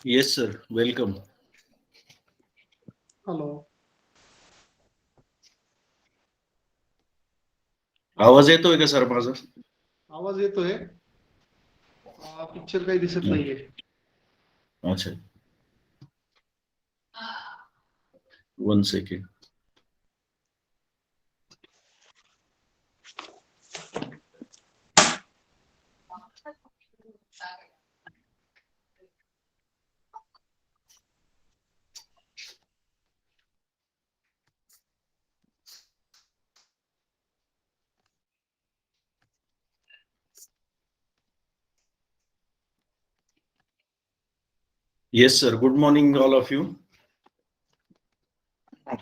Yes, sir. Welcome. Hello. आवाज येतोय का सर माझा? आवाज येतोय. पिक्चर काही दिसत नाहीये. अच्छा. 1 second. Yes, sir. Good morning, all of you.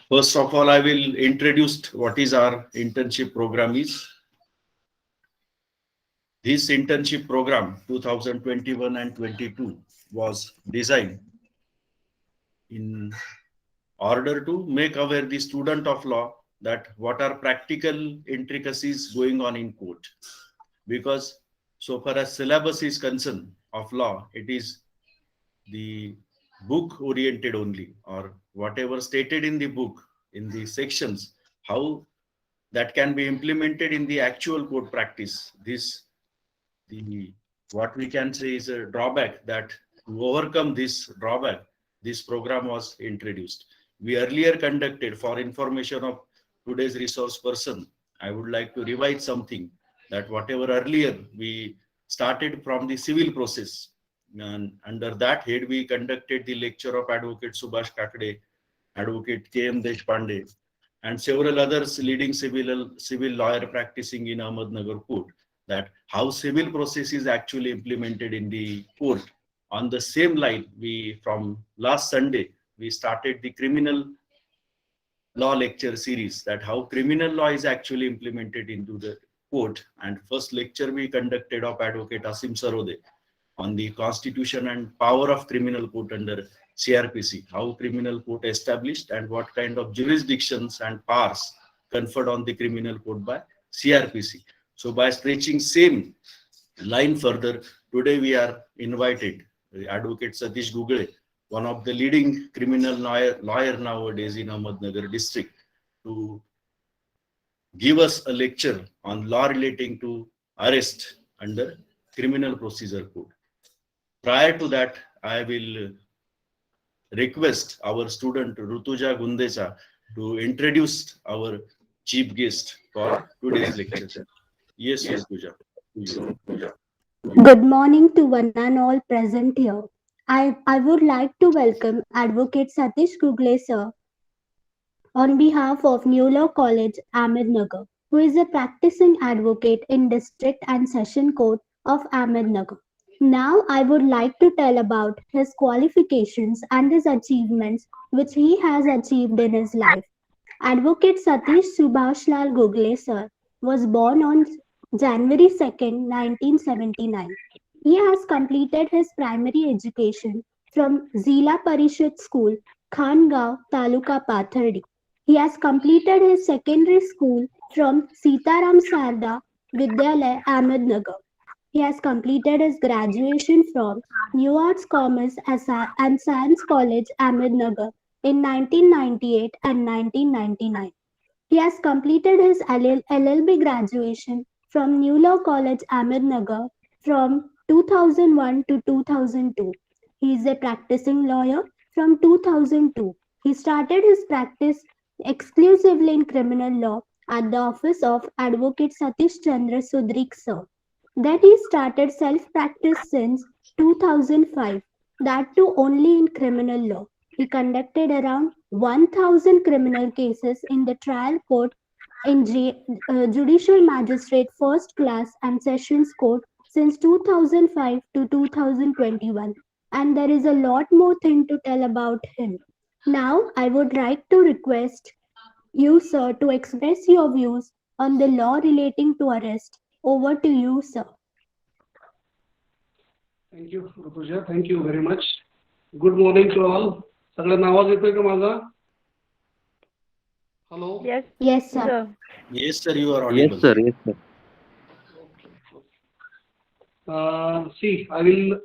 First of all, I will introduce what is our internship program is. This internship program 2021 and 22 was designed in order to make aware the student of law that what are practical intricacies going on in court. Because so far as syllabus is concerned of law, it is the book oriented only, or whatever stated in the book in the sections, how that can be implemented in the actual court practice. This the what we can say is a drawback, that to overcome this drawback, this program was introduced. We earlier conducted, for information of today's resource person, I would like to revise something, that whatever earlier we started from the civil process, and under that head we conducted the lecture of Advocate Subhash Kakade, Advocate K.M. Deshpande, and several others leading civil lawyer practicing in Ahmednagar court, that how civil process is actually implemented in the court. On the same line, we from last Sunday we started the criminal law lecture series, that how criminal law is actually implemented into the court. And first lecture we conducted of Advocate Asim Sarode on the constitution and power of criminal court under CRPC, how criminal court established and what kind of jurisdictions and powers conferred on the criminal court by CRPC. So by stretching same line further, today we are invited Advocate Satish Gugale, one of the leading criminal lawyer nowadays in Ahmednagar district, to give us a lecture on law relating to arrest under criminal procedure code. Prior to that, I will request our student Rutuja Gundecha to introduce our chief guest for today's lecture. Yes, Rutuja. To you. Good morning to one and all present here. I would like to welcome Advocate Satish Gugale sir on behalf of New Law College, Ahmednagar, who is a practicing advocate in District and Session Court of Ahmednagar. Now I would like to tell about his qualifications and his achievements which he has achieved in his life. Advocate Satish Subhash Lal Gugale sir was born on January 2nd, 1979. He has completed his primary education from Zila Parishad School, Khangaon, Taluka Pathardi. He has completed his secondary school from Sitaram Sarda Vidyalaya, Ahmednagar. He has completed his graduation from New Arts Commerce and Science College, Ahmednagar in 1998 and 1999. He has completed his LLB graduation from New Law College, Ahmednagar from 2001 to 2002. He is a practicing lawyer from 2002. He started his practice exclusively in criminal law at the office of Advocate Satish Chandra Sudrik sir. Then he started self-practice since 2005, that too only in criminal law. He conducted around 1,000 criminal cases in the trial court in Judicial Magistrate First Class and Sessions Court since 2005 to 2021. And there is a lot more thing to tell about him. Now, I would like to request you, sir, to express your views on the law relating to arrest. Over to you, sir. Thank you, Rutuja. Thank you very much. Good morning to all. सगळ्यांना आवाज येतोय का माझा? Hello. Yes, sir. Yes, sir, you are Yes, audible. sir. Yes, sir. See, I will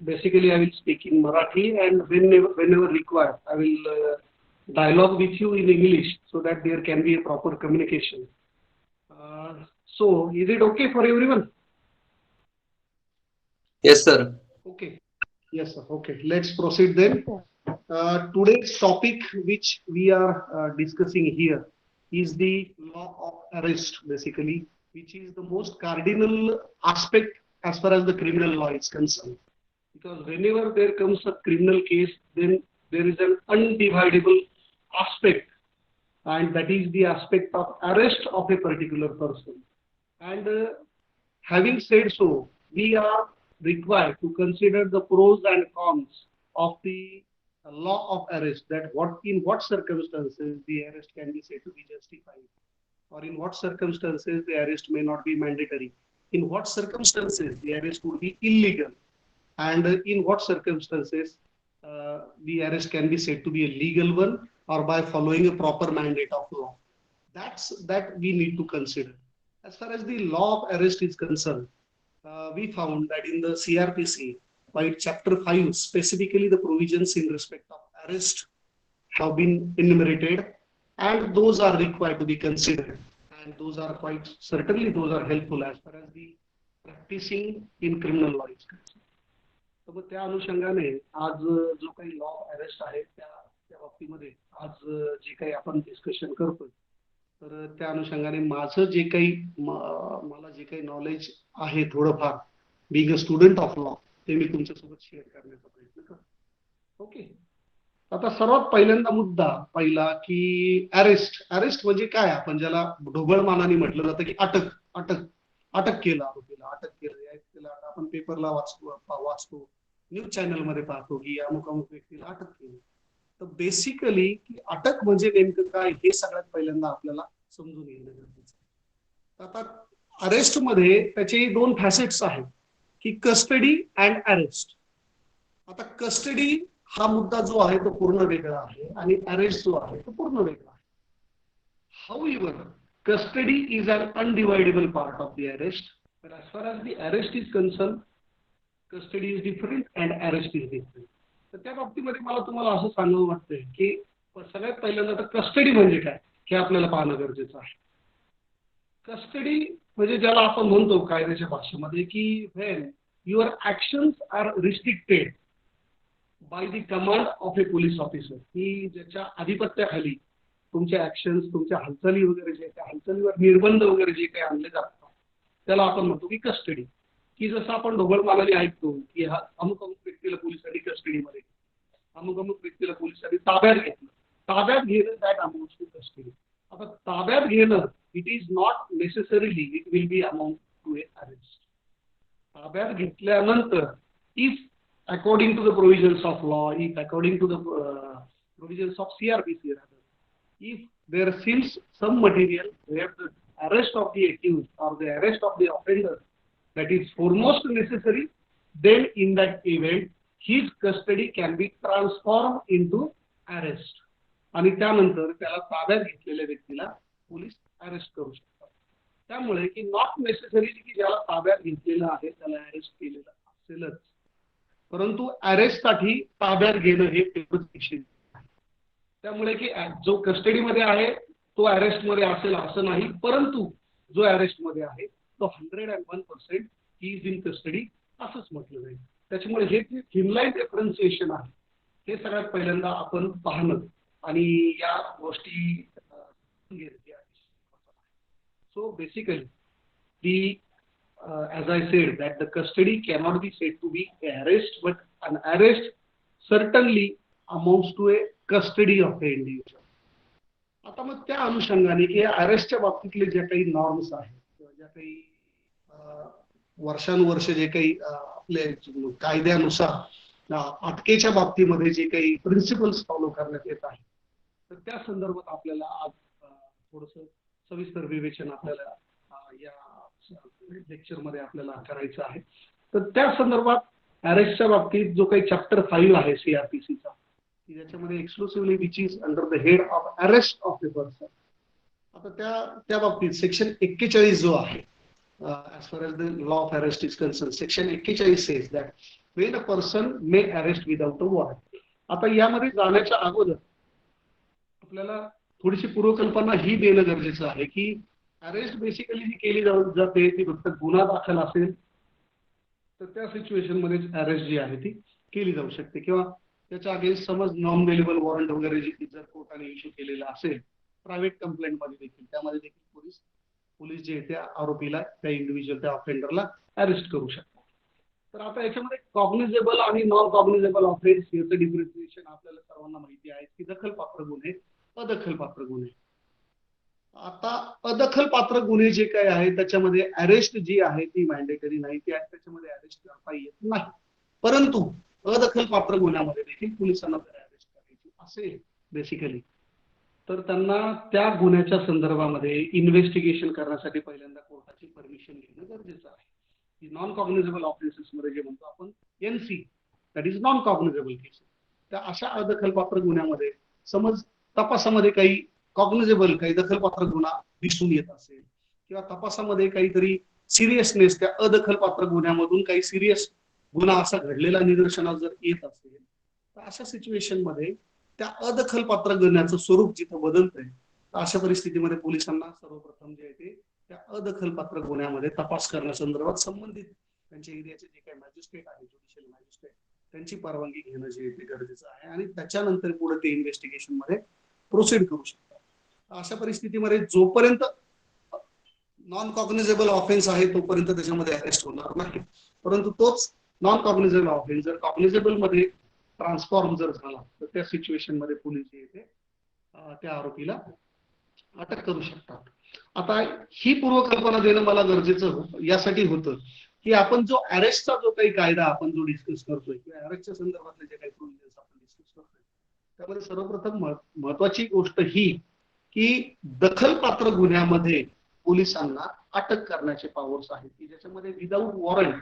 basically I will speak in Marathi, and whenever required, I will dialogue with you in English so that there can be a proper communication. So, is it okay for everyone? Yes, sir. Okay. Yes, sir. Okay. Let's proceed then. Today's topic, which we are discussing here, is the law of arrest, basically, which is the most cardinal aspect as far as the criminal law is concerned. Because whenever there comes a criminal case, then there is an undividable aspect, and that is the aspect of arrest of a particular person. And having said so, we are required to consider the pros and cons of the law of arrest, that in what circumstances the arrest can be said to be justified, or in what circumstances the arrest may not be mandatory, in what circumstances the arrest would be illegal, and in what circumstances the arrest can be said to be a legal one, or by following a proper mandate of law. That we need to consider. As far as the law of arrest is concerned, we found that in the CRPC, by Chapter 5, specifically the provisions in respect of arrest have been enumerated, and those are required to be considered. And those are certainly helpful as far as the practicing in criminal law is concerned. तर मग त्या अनुषंगाने आज जो काही law arrest आहे त्या बाबतीमध्ये आज जे काही आपण डिस्कशन करतोय, तर त्या अनुषंगाने माझं जे काही मला जे काही नॉलेज आहे थोडंफार being a student of law, ते मी तुमच्यासोबत शेअर करण्याचा प्रयत्न करतो. ओके. आता सर्वात पहिल्यांदा मुद्दा पहिला की अरेस्ट म्हणजे काय, आपण ज्याला ढोबळमानाने म्हटलं जातं की अटक केलं आरोपीला, अटक केलं. आपण पेपरला वाचतो, न्यूज चॅनल मध्ये पाहतो की अमुक व्यक्तीला अटक केली. तर बेसिकली की अटक म्हणजे नेमकं काय, हे सगळ्यात पहिल्यांदा आपल्याला समजून घेणं गरजेचं. आता अरेस्ट मध्ये त्याचे दोन फॅसेट्स आहेत की कस्टडी अँड अरेस्ट. आता कस्टडी हा मुद्दा जो आहे तो पूर्ण वेगळा आहे, आणि अरेस्ट जो आहे तो पूर्ण वेगळा आहे. हाऊएव्हर, custody is an undividable part of the arrest, but as far as the arrest is concerned, custody is different and arrest is different. तर त्या बाबतीमध्ये मला तुम्हाला असं सांगावं वाटतंय की सगळ्यात पहिल्यांदा तर कस्टडी म्हणजे काय हे आपल्याला पाहणं गरजेचं आहे. कस्टडी म्हणजे ज्याला आपण म्हणतो कायद्याच्या भाषेमध्ये की when your actions are restricted by the command of a police officer, की ज्याच्या अधिपत्याखाली तुमच्या ऍक्शन्स, तुमच्या हालचाली वगैरे जे काही हालचालीवर निर्बंध वगैरे जे काही आणले जातात, त्याला आपण म्हणतो की कस्टडी. की जसं आपण ढोबळमानाने ऐकतो की हा अमुक व्यक्तीला पोलिसांनी कस्टडीमध्ये, अमुक व्यक्तीला पोलिसांनी ताब्यात घेणं, दॅट अमाउंट्स टू कस्टडी. आता ताब्यात घेणं, it is not necessarily it will be amount to a arrest. ताब्यात घेतल्यानंतर if according to the provisions of law, if according to the provisions of CRPC, if there seems some material where the arrest of the accused or the arrest of the offender that is foremost necessary, then in that event his custody can be transformed into arrest, आणि त्यानंतर त्याला ताब्यात घेतलेल्या व्यक्तीला police arrest करू शकतात. त्यामुळे की नॉट नेसेसरीली की ज्याला ताब्यात घेतलेलं आहे त्याला अरेस्ट केलेलं असेलच, परंतु अरेस्टसाठी ताब्यात घेणं हे तेवढंच विषय. त्यामुळे की जो कस्टडीमध्ये आहे तो अरेस्ट मध्ये असेल असं नाही, परंतु जो अरेस्ट मध्ये आहे तो 101% ही इज इन कस्टडी असंच म्हटलं जाईल. त्याच्यामुळे हे जे थिनलाईन डिफरन्सिएशन आहे हे सगळ्यात पहिल्यांदा आपण पाहणं आणि या गोष्टी. So basically the as I said that the custody cannot be said to be an arrest, but an arrest certainly amounts to a custody of the individual. आता मग त्या अनुषंगाने की अरेस्टच्या बाबतीतले जे काही नॉर्म्स आहेत किंवा ज्या काही वर्षानुवर्ष जे काही आपले कायद्यानुसार अटकेच्या बाबतीमध्ये जे काही प्रिन्सिपल्स फॉलो करण्यात येत आहेत, तर त्या संदर्भात आपल्याला आज थोडंसं सविस्तर विवेचन आपल्याला या लेक्चर मध्ये आपल्याला करायचं आहे. तर त्या संदर्भात अरेस्टच्या बाबतीत जो काही चॅप्टर 5 आहे CRPCचा, ज्याच्यामध्ये exclusively which is under the head of arrest of the person. आता त्या बाबतीत सेक्शन 41 जो आहे, as far as the law of arrest is concerned, section 41 says that when a person may arrest without a warrant. आता यामध्ये जाण्याच्या अगोदर आपल्याला थोडीशी पूर्वकल्पना ही देणं गरजेचं आहे की अरेस्ट बेसिकली जी केली जाते ती फक्त गुन्हा दाखल असेल तर त्या सिच्युएशन मध्ये अरेस्ट जी आहे ती केली जाऊ शकते, किंवा त्याच्या अगेन्स्ट समज नॉन अवेलेबल वॉरंट वगैरे जर कोर्टाने इश्यू केलेला असेल प्रायव्हेट कंप्लेंट मध्ये देखील, त्यामध्ये देखील पोलीस जे त्या आरोपीला, त्या इंडिव्हिज्युअल, त्या ऑफेंडरला अरेस्ट करू शकतात. तर आता याच्यामध्ये कॉग्निझेबल आणि नॉन कॉग्निझेबल ऑफेन्स याचं डिफरन्शिएशन आपल्याला सर्वांना माहिती आहे की दखलपात्र गुन्हे, अदखलपात्र गुन्हे. आता अदखलपात्र गुन्हे जे काय आहे त्याच्यामध्ये अरेस्ट जी आहे ती मॅन्डेटरी नाही, ती त्याच्यामध्ये अरेस्ट करता येत नाही. परंतु अदखलपात्र गुन्ह्यामध्ये देखील पोलिसांना जर अरेस्ट करायची असेल बेसिकली तर त्यांना त्या गुन्ह्याच्या संदर्भामध्ये इन्व्हेस्टिगेशन करण्यासाठी पहिल्यांदा कोर्टाची परमिशन घेणं गरजेचं आहे. नॉन कॉग्निझेबल ऑफेन्सेस मध्ये जे म्हणतो आपण NC, that is non cognizable cases, त्या अशा अदखलपात्र गुन्ह्यामध्ये समज तपासामध्ये काही कॉग्निझेबल, काही दखलपात्र गुन्हा दिसून येत असेल किंवा तपासामध्ये काहीतरी सिरियसनेस त्या अदखलपात्र गुन्ह्यामधून काही सिरियस गुन्हा असा घडलेला निदर्शनास जर येत असेल तर अशा सिच्युएशन मध्ये त्या अदखलपात्र गुन्ह्याचं स्वरूप जिथं बदलतंय तर अशा परिस्थितीमध्ये पोलिसांना सर्वप्रथम जे आहे ते त्या अदखलपात्र गुन्ह्यामध्ये तपास करण्यासंदर्भात संबंधित त्यांच्या एरियाचे जे काही मॅजिस्ट्रेट आहे, ज्युडिशियल मॅजिस्ट्रेट, त्यांची परवानगी घेणं जे आहे ते गरजेचं आहे आणि त्याच्यानंतर पुढे ते इन्व्हेस्टिगेशन मध्ये प्रोसीड करू शकतात. अशा परिस्थितीमध्ये जोपर्यंत नॉन कॉग्निझेबल ऑफेन्स आहे तोपर्यंत त्याच्यामध्ये अरेस्ट होणार नाही, परंतु तोच नॉन कॉग्निझेबल ऑफेन्स जर कॉग्निझेबल मध्ये ट्रान्सफॉर्म जर झाला तर त्या सिच्युएशन मध्ये पोलीस जे आहे ते त्या आरोपीला अटक करू शकतात. आता ही पूर्वकल्पना देणं मला गरजेचं यासाठी होतं की आपण जो अरेस्टचा जो काही कायदा आपण जो डिस्कस करतोय किंवा अरेस्टच्या संदर्भातले जे काही प्रोव्हिजन्स आपण डिस्कस करतोय त्यामध्ये सर्वप्रथम महत्वाची गोष्ट ही की दखलपात्र गुन्ह्यामध्ये पोलिसांना अटक करण्याचे पॉवर्स आहेत की ज्याच्यामध्ये विदाऊट वॉरंट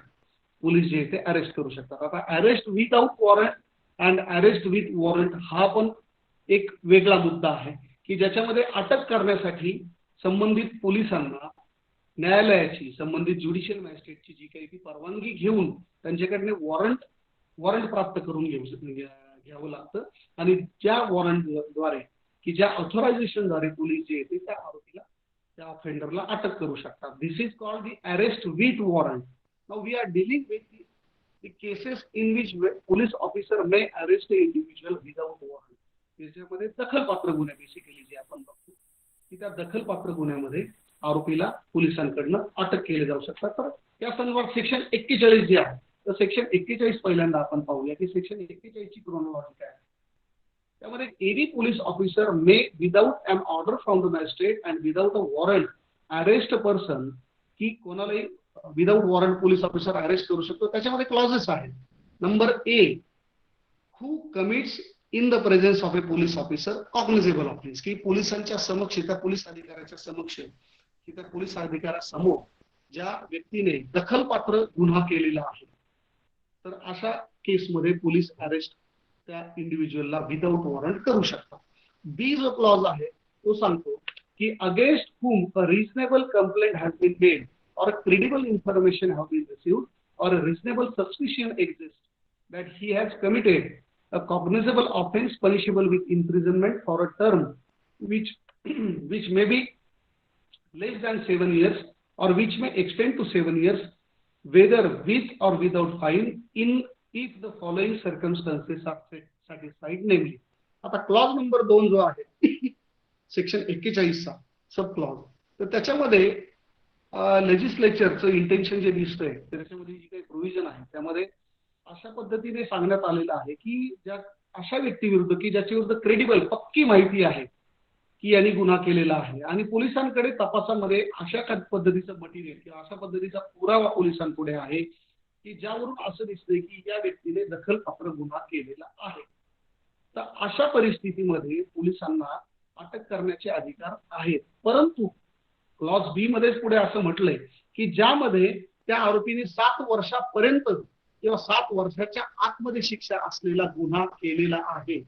पोलीस जे ते अरेस्ट करू शकतात. आता arrest without warrant and arrest with warrant हा पण एक वेगळा मुद्दा आहे की ज्याच्यामध्ये अटक करण्यासाठी संबंधित पोलिसांना न्यायालयाची, संबंधित ज्युडिशियल मॅजिस्ट्रेटची जी काही ती परवानगी घेऊन त्यांच्याकडे वॉरंट प्राप्त करून घ्यावं लागतं आणि ज्या वॉरंटद्वारे की ज्या ऑथरायझेशनद्वारे पोलीस जे येते त्या आरोपीला, त्या ऑफेंडरला अटक करू शकतात. This is called the arrest with warrant. Now we are dealing with the cases in which police officer may arrest a individual without warrant. त्याच्यामध्ये दखलपात्र गुन्हे बेसिकली जे आपण बघतो की त्या दखलपात्र गुन्ह्यामध्ये आरोपीला पोलिसांकडनं अटक केली जाऊ शकतात. तर त्या संदर्भात सेक्शन 41 जे आहे तर सेक्शन 41 पहिल्यांदा आपण पाहूया की सेक्शन 41 ची क्रोनॉलॉजी काय आहे. त्यामध्ये any police officer may without an order from the magistrate and without a warrant arrest a person, की कोणालाही without warrant police officer arrest करू शकतो. त्याच्यामध्ये क्लॉजेस आहेत. Number A, who commits in the presence of a police officer cognizable offence, की पोलिसांच्या समक्ष, त्या पोलीस अधिकाऱ्याच्या समक्ष, की त्या पोलीस अधिकाऱ्यासमोर ज्या व्यक्तीने दखलपात्र गुन्हा केलेला आहे तर अशा केसमध्ये पोलीस अरेस्ट त्या इंडिव्हिज्युअलला विदाउट वॉरंट करू शकतात. बी जो क्लॉज आहे तो सांगतो की against whom a reasonable complaint has been made or credible information have been received or a reasonable suspicion exists that he has committed a cognizable offense punishable with imprisonment for a term which may be less than 7 years or which may extend to 7 years whether with or without fine in if the following circumstances are satisfied, namely. आता clause number 2 जो आहे section 41 चा sub clause, तर त्याच्यामध्ये लेजिस्लेचरचं intention जे दिसतंय त्याच्यामध्ये जी काही प्रोव्हिजन आहे त्यामध्ये अशा पद्धतीने सांगण्यात आलेलं आहे की ज्या अशा व्यक्तीविरुद्ध की ज्याच्या विरुद्ध क्रेडिबल, पक्की माहिती आहे की यांनी गुन्हा केलेला आहे आणि पोलिसांकडे तपासामध्ये अशा पद्धतीचं मटेरियल किंवा अशा पद्धतीचा पुरावा पोलिसांपुढे आहे की ज्यावरून असं दिसतंय की या व्यक्तीने दखलपात्र गुन्हा केलेला आहे, तर अशा परिस्थितीमध्ये पोलिसांना अटक करण्याचे अधिकार आहेत. परंतु क्लॉज बी मध्ये पुढे असं म्हटलंय की ज्यामध्ये त्या आरोपीने 7 वर्षापर्यंत किंवा 7 वर्षाच्या आतमध्ये शिक्षा असलेला गुन्हा केलेला आहे,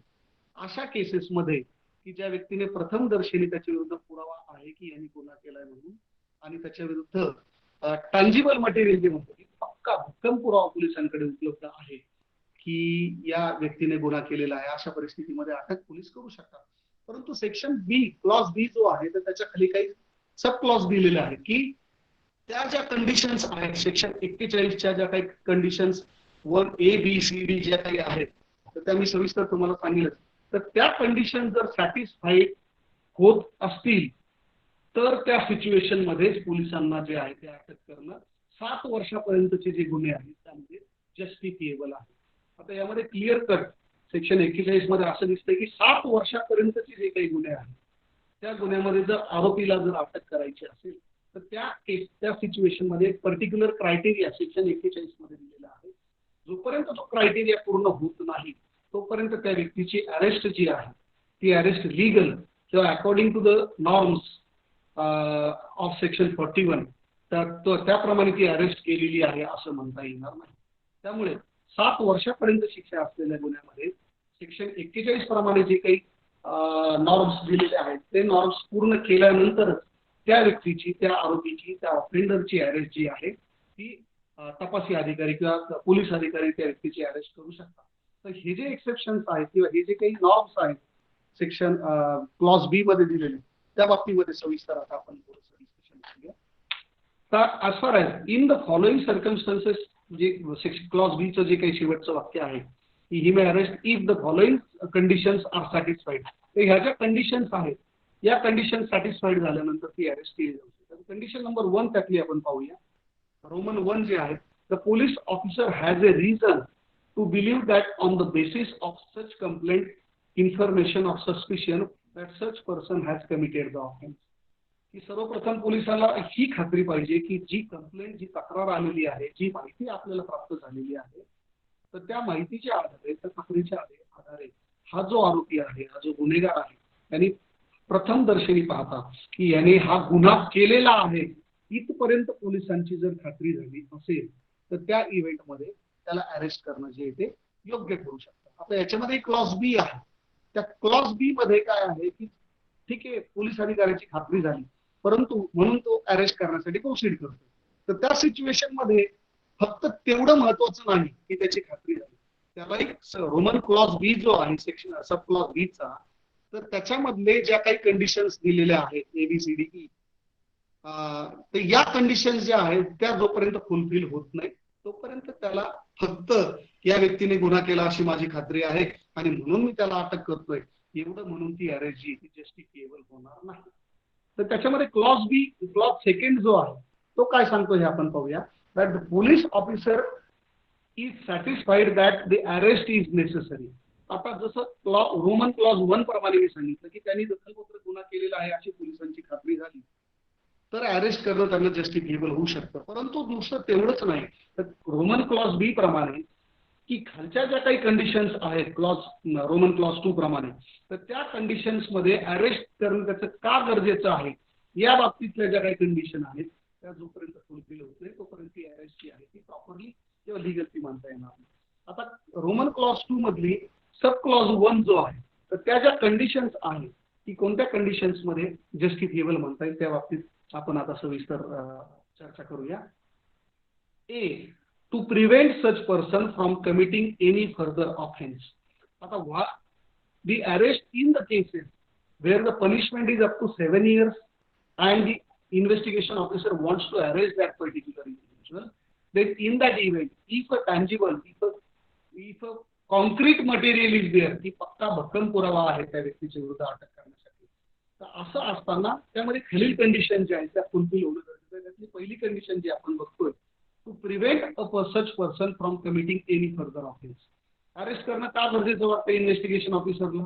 अशा केसेसमध्ये की ज्या व्यक्तीने प्रथम दर्शनी त्याच्या विरुद्ध पुरावा आहे की यांनी गुन्हा केलाय म्हणून आणि त्याच्या विरुद्ध टँजिबल मटेरियल जे म्हणतो की पक्का भक्कम पुरावा पोलिसांकडे उपलब्ध आहे की या व्यक्तीने गुन्हा केलेला आहे, अशा परिस्थितीमध्ये अटक पोलीस करू शकतात. परंतु सेक्शन बी, क्लॉज बी जो आहे, तर त्याच्या खाली काही सब क्लॉज दिलेले आहेत की त्या ज्या कंडिशन्स आहेत, सेक्शन 41च्या ज्या काही conditions 1A, B, C, D ज्या काही आहेत, तर त्या मी सविस्तर तुम्हाला सांगितलं. तर त्या कंडिशन जर सॅटिस्फाईड होत असतील तर त्या सिच्युएशन मध्ये पोलिसांना जे आहे ते अटक करणं 7 वर्षापर्यंतचे जे गुन्हे आहेत त्यामध्ये जस्टिफिएबल आहे. आता यामध्ये क्लिअर कट सेक्शन 41 मध्ये असं दिसतंय की 7 वर्षापर्यंतचे जे काही गुन्हे आहेत त्या गुन्ह्यामध्ये जर आरोपीला जर अटक करायची असेल तर त्या सिच्युएशन मध्ये पर्टिक्युलर क्रायटेरिया सेक्शन 41 मध्ये दिलेला आहे. जोपर्यंत तो क्रायटेरिया पूर्ण होत नाही तोपर्यंत त्या व्यक्तीची अरेस्ट जी आहे ती अरेस्ट लीगल किंवा according to the norms of section 41 तर त्याप्रमाणे ती अरेस्ट केलेली आहे असं म्हणता येणार नाही. त्यामुळे 7 वर्षापर्यंत शिक्षा असलेल्या गुन्ह्यामध्ये सेक्शन 41 प्रमाणे जे काही नॉर्म्स दिलेले आहेत ते नॉर्म्स पूर्ण केल्यानंतरच त्या व्यक्तीची, त्या आरोपीची, त्या ऑफेंडरची अरेस्ट जी आहे ती तपासी अधिकारी किंवा पोलीस अधिकारी त्या व्यक्तीची अरेस्ट करू शकतात. तर हे जे एक्सेप्शन्स आहेत किंवा हे जे काही नॉर्म्स आहेत सेक्शन क्लॉज बी मध्ये दिलेले त्या बाबतीमध्ये सविस्तर आता आपण थोडंसं डिस्कशन करूया. तर as far as in the following circumstances जे क्लॉज बी चं जे काही शेवटचं वाक्य आहे की he may arrest if the following conditions are satisfied. तर ह्या ज्या कंडिशन्स आहेत या कंडिशन सॅटिस्फाईड झाल्यानंतर ती अरेस्ट केली जाऊ शकते. कंडिशन नंबर 1 त्यातली आपण पाहूया. रोमन 1 जे आहे, the police officer has a reason to believe that on the basis of such complaint information of suspicion that such person has committed the offence. की सर्वप्रथम पोलिसाला ही खात्री पाहिजे की जी कंप्लेंट, जी तक्रार आलेली आहे, जी माहिती आपल्याला प्राप्त झालेली आहे, तर त्या माहितीच्या आधारे, त्या तक्रारीच्या आधारे हा जो आरोपी आहे, हा जो गुन्हेगार आहे, त्यांनी प्रथम दर्शनी पाहता की याने हा गुन्हा केलेला आहे इथपर्यंत पोलिसांची जर खात्री झाली असेल तर त्या इव्हेंटमध्ये त्याला अरेस्ट करणं जे ते योग्य करू शकतात. आता याच्यामध्ये क्लॉज बी आहे. त्या क्लॉज बी मध्ये काय आहे की ठीक आहे, पोलीस अधिकाऱ्याची खात्री झाली परंतु म्हणून तो अरेस्ट करण्यासाठी प्रोसीड करतो. तर त्या सिच्युएशन मध्ये फक्त तेवढं महत्वाचं नाही की त्याची खात्री झाली, त्याला एक रोमन क्लॉज बी जो आहे सेक्शन सब क्लॉज बी चा, तर त्याच्यामधले ज्या काही कंडिशन्स दिलेल्या आहेत ABCDE, तर या कंडिशन्स ज्या आहेत त्या जोपर्यंत फुलफिल होत नाही तोपर्यंत त्याला फक्त या व्यक्तीने गुन्हा केला अशी माझी खात्री आहे आणि म्हणून मी त्याला अटक करतोय एवढं म्हणून ती अरेस्ट जी ती जस्टिफिएबल होणार नाही. तर त्याच्यामध्ये क्लॉज बी, क्लॉज सेकंड जो आहे तो काय सांगतो हे आपण पाहूया. That the police officer is satisfied that the arrest is necessary. आता जसं रोमन क्लॉज 1 प्रमाणे मी सांगितलं की त्यांनी दखलपत्र गुन्हा केलेला आहे अशी पोलिसांची खात्री झाली तर अरेस्ट करणं त्यांना जस्टिफिएबल होऊ शकतं. परंतु नुसतं तेवढंच नाही, तर रोमन क्लॉज बी प्रमाणे की खालच्या ज्या काही कंडिशन्स आहेत रोमन क्लॉज 2 प्रमाणे, तर त्या कंडिशन्स मध्ये अरेस्ट करणं त्याचं का गरजेचं आहे या बाबतीतल्या ज्या काही कंडिशन आहेत त्या जोपर्यंत फुलफिल होत नाही तोपर्यंत ती अरेस्ट जी आहे ती प्रॉपरली किंवा लिगल ती मानता येणार नाही. आता रोमन क्लॉज 2 मधली सब क्लॉज 1 जो आहे तर त्या ज्या कंडिशन्स आहेत ती कोणत्या कंडिशन्स मध्ये जस्टिफिएबल म्हणता येईल त्या बाबतीत आपण आता सविस्तर चर्चा करूया. A, to prevent such person from committing any further offence. आता the arrest in the cases where the punishment is up to 7 years and the investigation officer wants to arrest that particular individual, then in that event, if a tangible, if a concrete material is there, की पक्का भक्कम पुरावा आहे त्या व्यक्तीच्या विरुद्ध अटक करण्यासाठी, तर असं असताना त्यामध्ये खालील कंडिशन ज्या आहेत त्या फुलफिल होणं गरजेचं आहे. त्यातली पहिली कंडिशन जी आपण बघतोय, to prevent a such person from committing any further offence. Arrest करणं का गरजेचं वाटतं इन्व्हेस्टिगेशन ऑफिसरला,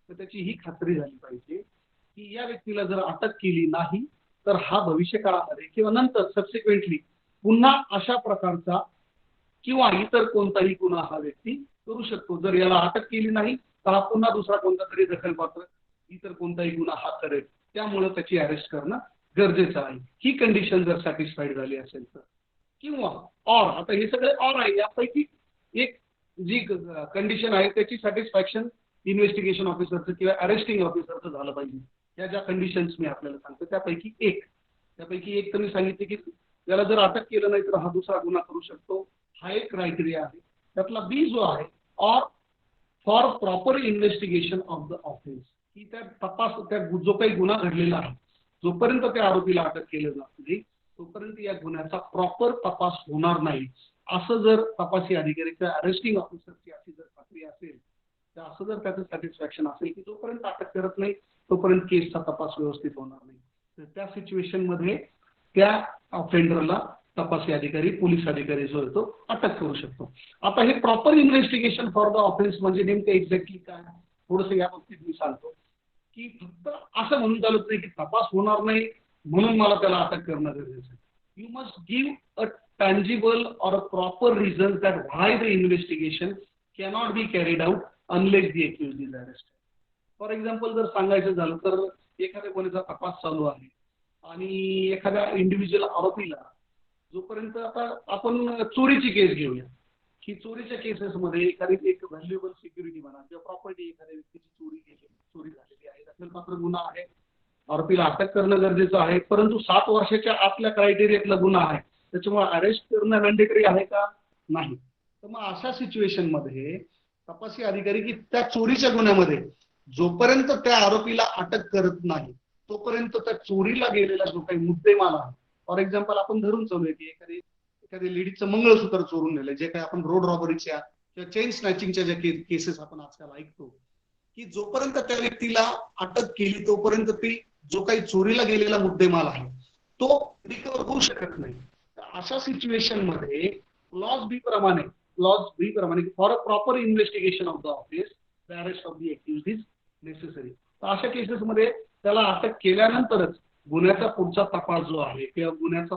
तर त्याची ही खात्री झाली पाहिजे की या व्यक्तीला जर अटक केली नाही तर हा भविष्य काळामध्ये किंवा नंतर सबसिक्वेंटली पुन्हा अशा प्रकारचा किंवा इतर कोणताही गुन्हा हा व्यक्ती करू शकतो. जर याला अटक केली नाही तर हा पुन्हा दुसरा कोणता तरी दखलपात्र इतर कोणताही गुन्हा हा करेल. त्यामुळे त्याची अरेस्ट करणं गरजेचं आहे. ही कंडिशन जर सॅटिस्फाईड झाली असेल तर, किंवा ऑर, आता हे सगळे ऑर आहे, यापैकी एक जी कंडिशन आहे त्याची सॅटिस्फॅक्शन इन्व्हेस्टिगेशन ऑफिसरचं किंवा अरेस्टिंग ऑफिसरचं झालं पाहिजे. या ज्या कंडिशन्स मी आपल्याला सांगतो त्यापैकी एक तर मी सांगितले की याला जर अटक केलं नाही तर हा दुसरा गुन्हा करू शकतो. हा एक क्रायटेरिया आहे. त्यातला बी जो आहे, or for proper investigation of the offence, की त्या तपास त्या जो काही गुन्हा घडलेला आहे जोपर्यंत त्या आरोपीला अटक केलं जात नाही तोपर्यंत या गुन्ह्याचा प्रॉपर तपास होणार नाही. असं जर तपासी अधिकारी किंवा अरेस्टिंग ऑफिसरची अशी जर खात्री असेल, तर असं जर त्याचं सॅटिस्फॅक्शन असेल की जोपर्यंत अटक करत नाही तोपर्यंत केसचा तपास व्यवस्थित होणार नाही, तर त्या सिच्युएशन मध्ये त्या ऑफेंडरला तपासी अधिकारी, पोलीस अधिकारी जो आहे तो अटक करू शकतो. आता हे proper investigation for the offence म्हणजे नेमकं एक्झॅक्टली काय, थोडस या बाबतीत मी सांगतो. की फक्त असं म्हणून चालत नाही की तपास होणार नाही म्हणून मला त्याला अटक करणं गरजेचं आहे. You must give a tangible or a proper reason that why the investigation cannot be carried out unless the accused is arrested. For example जर सांगायचं झालं तर एखाद्या गुन्ह्याचा तपास चालू आहे आणि एखाद्या इंडिव्हिज्युअल आरोपीला जोपर्यंत आता आपण चोरीची केस घेऊया की चोरीच्या केसेसमध्ये एखादी एक व्हॅल्युएबल सिक्युरिटी म्हणा किंवा प्रॉपर्टी एखाद्या व्यक्तीची चोरी झालेली आहे, दखलपात्र गुन्हा आहे, आरोपीला अटक करणं गरजेचं आहे, परंतु 7 वर्षाच्या आतल्या क्रायटेरियातला गुन्हा आहे त्याच्यामुळे अरेस्ट करणं मॅन्डेटरी आहे का, नाही. तर मग अशा सिच्युएशन मध्ये तपासी अधिकारी की त्या चोरीच्या गुन्ह्यामध्ये जोपर्यंत त्या आरोपीला अटक करत नाही तोपर्यंत त्या चोरीला गेलेला जो काही मुद्देमाल आहे, फॉर एक्झाम्पल आपण धरून चालूया की एखादी लेडीचं मंगळसूत्र चोरून नेलंय, जे काही आपण रोड रॉबरीच्या किंवा चेन स्नॅचिंगच्या ज्या केसेस आपण आजकाल ऐकतो, की जोपर्यंत त्या व्यक्तीला अटक केली तोपर्यंत ती जो काही चोरीला गेलेला मुद्देमाल आहे तो रिकव्हर होऊ शकत नाही. अशा सिच्युएशन मध्ये क्लॉज बी प्रमाणे for a proper investigation of the office the arrest of the accused is necessary. तर अशा केसेसमध्ये त्याला अटक केल्यानंतरच गुन्ह्याचा पुढचा तपास जो आहे किंवा गुन्ह्याचा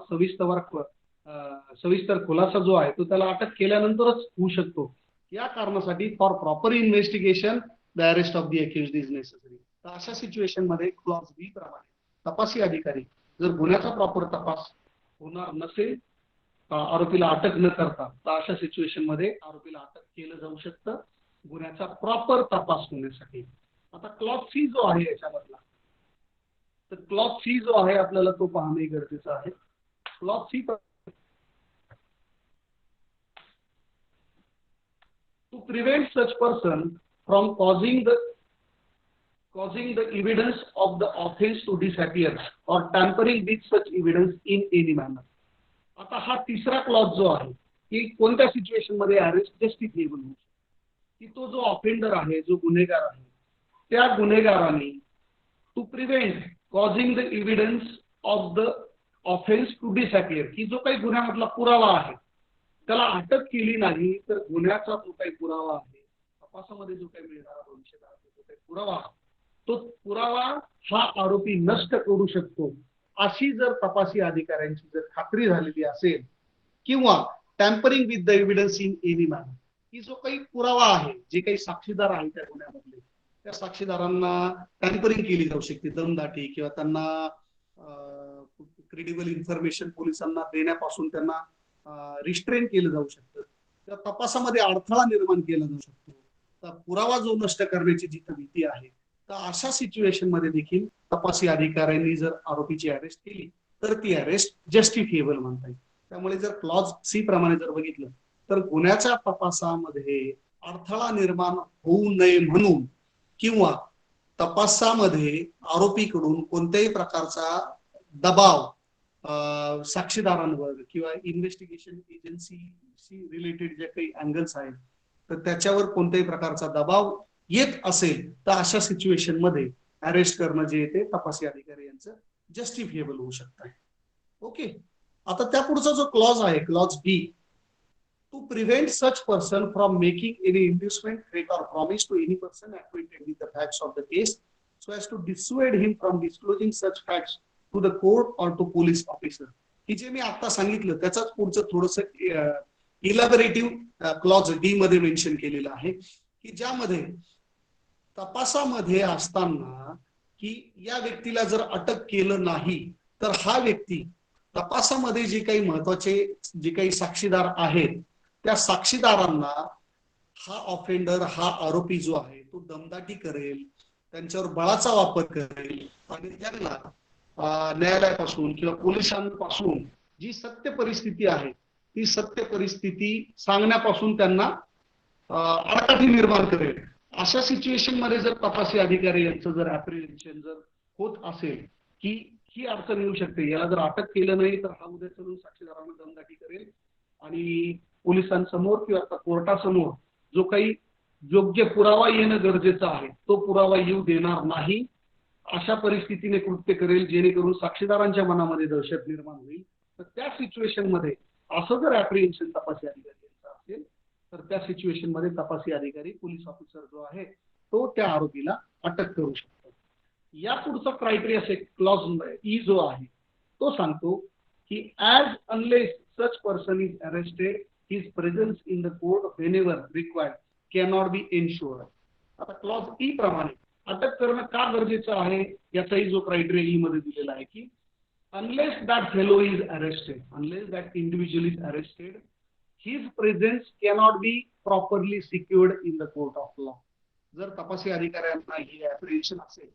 सविस्तर खुलासा जो आहे तो त्याला अटक केल्यानंतरच होऊ शकतो. या कारणासाठी for proper investigation the arrest of the accused is necessary. तर अशा सिच्युएशन मध्ये क्लॉज बी प्रमाणे तपासी अधिकारी जर गुन्ह्याचा प्रॉपर तपास होणार नसेल आरोपीला अटक न करता, तर अशा सिच्युएशन मध्ये आरोपीला अटक केलं जाऊ शकतं गुन्ह्याचा प्रॉपर तपास होण्यासाठी. आता क्लॉज सी जो आहे याच्यामधला, तर क्लॉज सी जो आहे आपल्याला तो पाहणे गरजेचं आहे. Clause C to prevent such person from causing the evidence of the offense to disappear or tampering with such evidence in any manner. आता हा तिसरा क्लॉज जो आहे की कोणत्या सिच्युएशन मध्ये अरेस्ट जस्टिफिएबल होऊ शकतो, की तो जो ऑफेंडर आहे, जो गुन्हेगार आहे, त्या गुन्हेगाराने to prevent causing the evidence of the offence to disappear, की जो काही गुन्ह्यामधला पुरावा आहे त्याला अटक केली नाही तर गुन्ह्याचा जो काही पुरावा आहे, तपासामध्ये जो काही मिळणारा भविष्यात जो काही पुरावा आहे तो पुरावा हा आरोपी नष्ट करू शकतो, अशी जर तपासी अधिकाऱ्यांची जर खात्री झालेली असेल, किंवा tampering with the evidence in any manner, की जो काही पुरावा आहे, जे काही साक्षीदार आहे त्या गुन्ह्यामधले, त्या साक्षीदारांना टॅम्परिंग केली जाऊ शकते, दमदाटी किंवा त्यांना क्रेडिबल इन्फॉर्मेशन पोलिसांना देण्यापासून त्यांना रिस्ट्रेन केलं जाऊ शकतं, किंवा तपासामध्ये अडथळा निर्माण केला जाऊ शकतो, तर पुरावा जो नष्ट करण्याची जी भीती आहे, तर अशा सिच्युएशन मध्ये देखील तपासी अधिकाऱ्यांनी जर आरोपीची अरेस्ट केली तर ती अरेस्ट जस्टिफिएबल म्हणता येईल. त्यामुळे जर क्लॉज सी प्रमाणे जर बघितलं तर गुन्ह्याच्या तपासामध्ये अडथळा निर्माण होऊ नये म्हणून किंवा तपासामध्ये आरोपीकडून कोणत्याही प्रकारचा दबाव साक्षीदारांवर किंवा इन्व्हेस्टिगेशन एजन्सी रिलेटेड जे काही अँगल्स आहेत तर त्याच्यावर कोणत्याही प्रकारचा दबाव येत असेल तर अशा सिच्युएशन मध्ये अरेस्ट करणं जे येते तपासी अधिकारी यांचं जस्टिफिएबल होऊ शकतं. ओके, आता त्या पुढचा जो क्लॉज आहे, clause B, to prevent such person from making any inducement, threat or promise to any person acquainted with the facts of the case so as to dissuade him from disclosing such facts to the court or to police officer. की जे मी आता सांगितलं त्याचाच पुढचं थोडस इलॅबोरेटिव्ह clause D मध्ये mention केलेलं आहे, की ज्यामध्ये तपासामध्ये असताना की या व्यक्तीला जर अटक केलं नाही तर हा व्यक्ती तपासामध्ये जे काही महत्वाचे जे काही साक्षीदार आहेत त्या साक्षीदारांना हा ऑफेंडर, हा आरोपी जो आहे तो दमदाटी करेल, त्यांच्यावर बळाचा वापर करेल आणि त्यांना न्यायालयापासून किंवा पोलिसांपासून जी सत्य परिस्थिती आहे ती सत्य परिस्थिती सांगण्यापासून त्यांना अडचणी निर्माण करेल. अशा सिच्युएशन मध्ये जर तपासी अधिकारी यांचं जर अप्रिहेन्शन जर होत असेल की ही अडचण येऊ शकते, याला जर अटक केलं नाही तर हा उद्या चलून साक्षीदारांना दमदाटी करेल आणि पोलिसांसमोर किंवा कोर्टासमोर जो काही योग्य पुरावा येणं गरजेचं आहे तो पुरावा येऊ देणार नाही, अशा परिस्थितीने कृत्य करेल जेणेकरून साक्षीदारांच्या मनामध्ये दहशत निर्माण होईल. तर त्या सिच्युएशन मध्ये असं जर अप्रिहेन्शन तपासी अधिकारी यांचं असेल तर त्या सिच्युएशन मध्ये तपासी अधिकारी पोलीस ऑफिसर जो आहे तो त्या आरोपीला अटक करू शकतो. या पुढचा क्रायटेरिया क्लॉज ई जो आहे तो सांगतो की as unless such person is arrested his presence in the court whenever required cannot be ensured. आता क्लॉज ई प्रमाणे अटक करणं का गरजेचं आहे याचाही जो क्रायटेरिया ई मध्ये दिलेला आहे की unless that fellow is arrested, unless that individual is arrested, his presence cannot be properly secured in the court of law. जर तपासी अधिकाऱ्यांना ही अप्रिहेन्शन असेल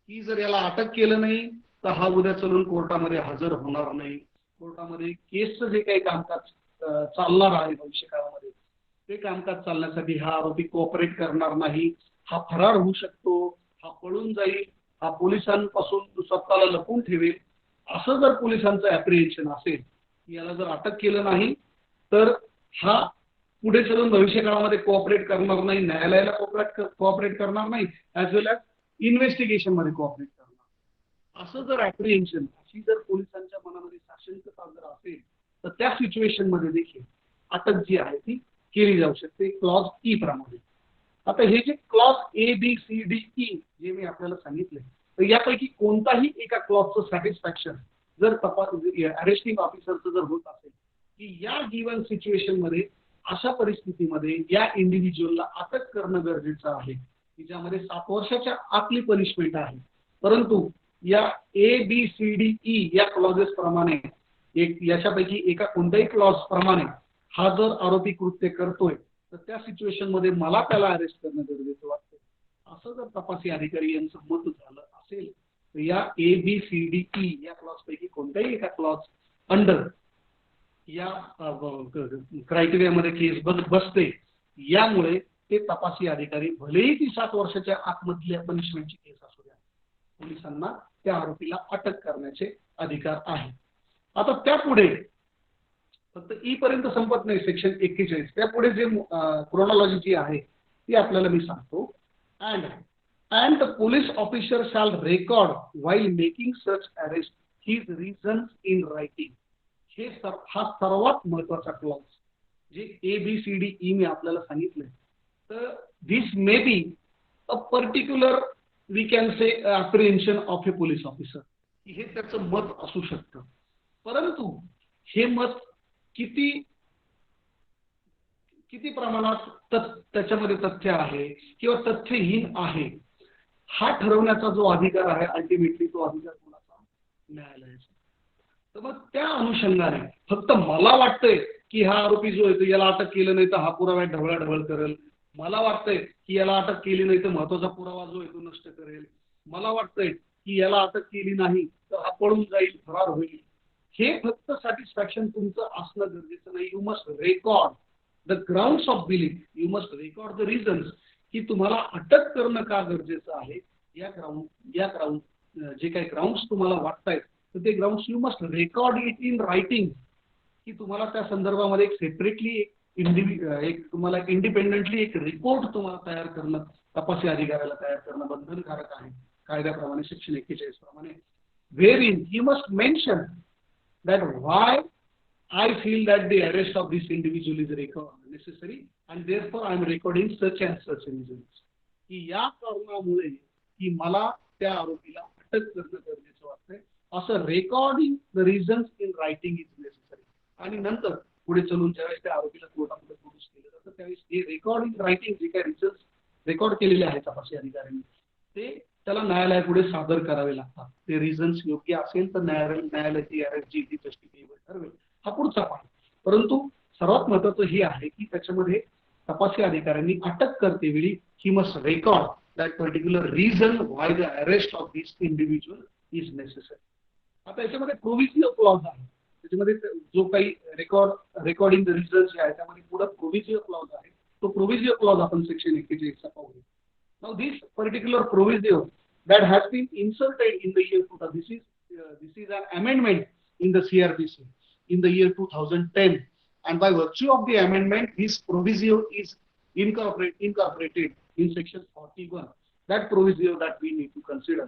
की जर याला अटक केलं नाही तर हा उद्या चलून कोर्टामध्ये हजर होणार नाही, कोर्टामध्ये केसचं जे काही कामकाज चालणार आहे भविष्य काळामध्ये ते कामकाज चालण्यासाठी हा आरोपी कोऑपरेट करणार नाही, हा फरार होऊ शकतो, हा पळून जाईल, हा पोलिसांपासून स्वतःला लपवून ठेवेल, असं जर पोलिसांचं अप्रिहेन्शन असेल, याला जर अटक केलं नाही तर हा पुढे चलून भविष्य काळामध्ये कोऑपरेट करणार नाही, न्यायालयाला कोऑपरेट करणार नाही, ऍज वेल ऍज इन्व्हेस्टिगेशन मध्ये कोऑपरेट करणार, असं जर अप्रिहेन्शन अशी जर पोलिसांच्या मनामध्ये साशंकता जर असेल तर त्या सिच्युएशन मध्ये देखील अटक जी आहे ती केली जाऊ शकते क्लॉज ई प्रमाणे. आता हे जे clause A B C D E जे मी आपल्याला सांगितले तर यापैकी कोणताही एका क्लॉजचं सॅटिस्फॅक्शन जर अरेस्टिंग ऑफिसरचं जर होत असेल की या गिव्हन सिच्युएशन मध्ये अशा परिस्थितीमध्ये या इंडिव्हिज्युअलला अटक करणं गरजेचं आहे की ज्यामध्ये 7 वर्षाच्या आतली पनिशमेंट आहे, परंतु या A B C D E या क्लॉजेस प्रमाणे याच्यापैकी एका कोणत्याही क्लॉज प्रमाणे हा जर आरोपी कृत्य करतोय तर त्या सिच्युएशन मध्ये मला त्याला अरेस्ट करणं गरजेचं वाटतं, असं जर तपासी अधिकारी यांचं मत झालं असेल तर या A B C D E या क्लॉज पैकी कोणत्याही एका क्लॉज अंडर या क्रायटेरियामध्ये केस बसते. यामुळे ते तपासी अधिकारी भलेही ती 7 वर्षाच्या आतमधल्या पनिशमेंटची केस असू द्या, पोलिसांना त्या आरोपीला अटक करण्याचे अधिकार आहे. आता त्यापुढे फक्त ई पर्यंत संपत नाही सेक्शन 41, त्यापुढे जे क्रोनॉलॉजी जी आहे ती आपल्याला मी सांगतो. and the police officer shall record while making such arrest his reasons in writing. हा सर्वात महत्वाचा क्लॉज जे A B C D E मी आपल्याला सांगितलंय. तर this may be a particular we can say apprehension of a police officer, हे त्याचं मत असू शकतं, परंतु हे मत किती प्रमाणात त्याच्यामध्ये तथ्य आहे किंवा तथ्यहीन आहे हा ठरवण्याचा जो अधिकार आहे अल्टिमेटली तो अधिकार कोणाचा, न्यायालयाचा. तर मग त्या अनुषंगाने फक्त मला वाटतंय की हा आरोपी जो आहे याला अटक केलं नाही तर हा पुरावा ढवळाढवळ करेल, मला वाटतंय की याला अटक केली नाही तर महत्वाचा पुरावा जो आहे तो नष्ट करेल, मला वाटतंय की याला अटक केली नाही तर हा पळून जाईल, फरार होईल, हे फक्त सॅटिस्फॅक्शन तुमचं असणं गरजेचं नाही. You must record the grounds of belief, you must record the reasons की तुम्हाला अटक करणं का गरजेचं आहे. या ग्राउंड जे काही ग्राउंड्स तुम्हाला वाटतायत तर ते grounds you must record it in writing, की तुम्हाला त्या संदर्भामध्ये एक सेपरेटली एक तुम्हाला एक इंडिपेंडेंटली एक रिपोर्ट तुम्हाला तयार करणं, तपासी अधिकाऱ्याला तयार करणं बंधनकारक आहे कायद्याप्रमाणे सेक्शन 41 प्रमाणे. wherein he must mention that why I feel that the arrest of this individual is necessary and therefore I am recording such and such individuals. की या कारणामुळे की मला त्या आरोपीला अटक करणं गरजेचं वाटतंय असं recording the reasons in writing is necessary. आणि नंतर पुढे चलून ज्यावेळेस त्या आरोपीला कोर्टामध्ये प्रोड्यूस केलं जातं त्यावेळेस हे रेकॉर्डिंग रायटिंग जे काही रिझन्स रेकॉर्ड केलेले आहेत तपासी अधिकाऱ्यांनी ते त्याला न्यायालयापुढे सादर करावे लागतात. ते रिझन्स योग्य असेल तर न्यायालयाची अरेस्ट जी जस्टिफिकेबल ठरवेल, हा पुढचा पाठ. परंतु सर्वात महत्वाचं हे आहे की त्याच्यामध्ये तपासी अधिकाऱ्यांनी अटक करतेवेळी he must record that particular reason why the arrest of this individual is necessary. आता याच्यामध्ये प्रोव्हिजिओ क्लॉज आहे. त्याच्यामध्ये जो काही रेकॉर्डिंग द रिझल्ट आहे त्यामध्ये पुढे प्रोव्हिजिओ क्लॉज आहे, तो प्रोव्हिजिओ क्लॉज आपण सेक्शन 41 चा पाहूया. Now this particular proviso that has been inserted in the year 2000, this is an amendment in the CRPC in the year 2010, and by virtue of the amendment this proviso is incorporated in section 41. That proviso that we need to consider,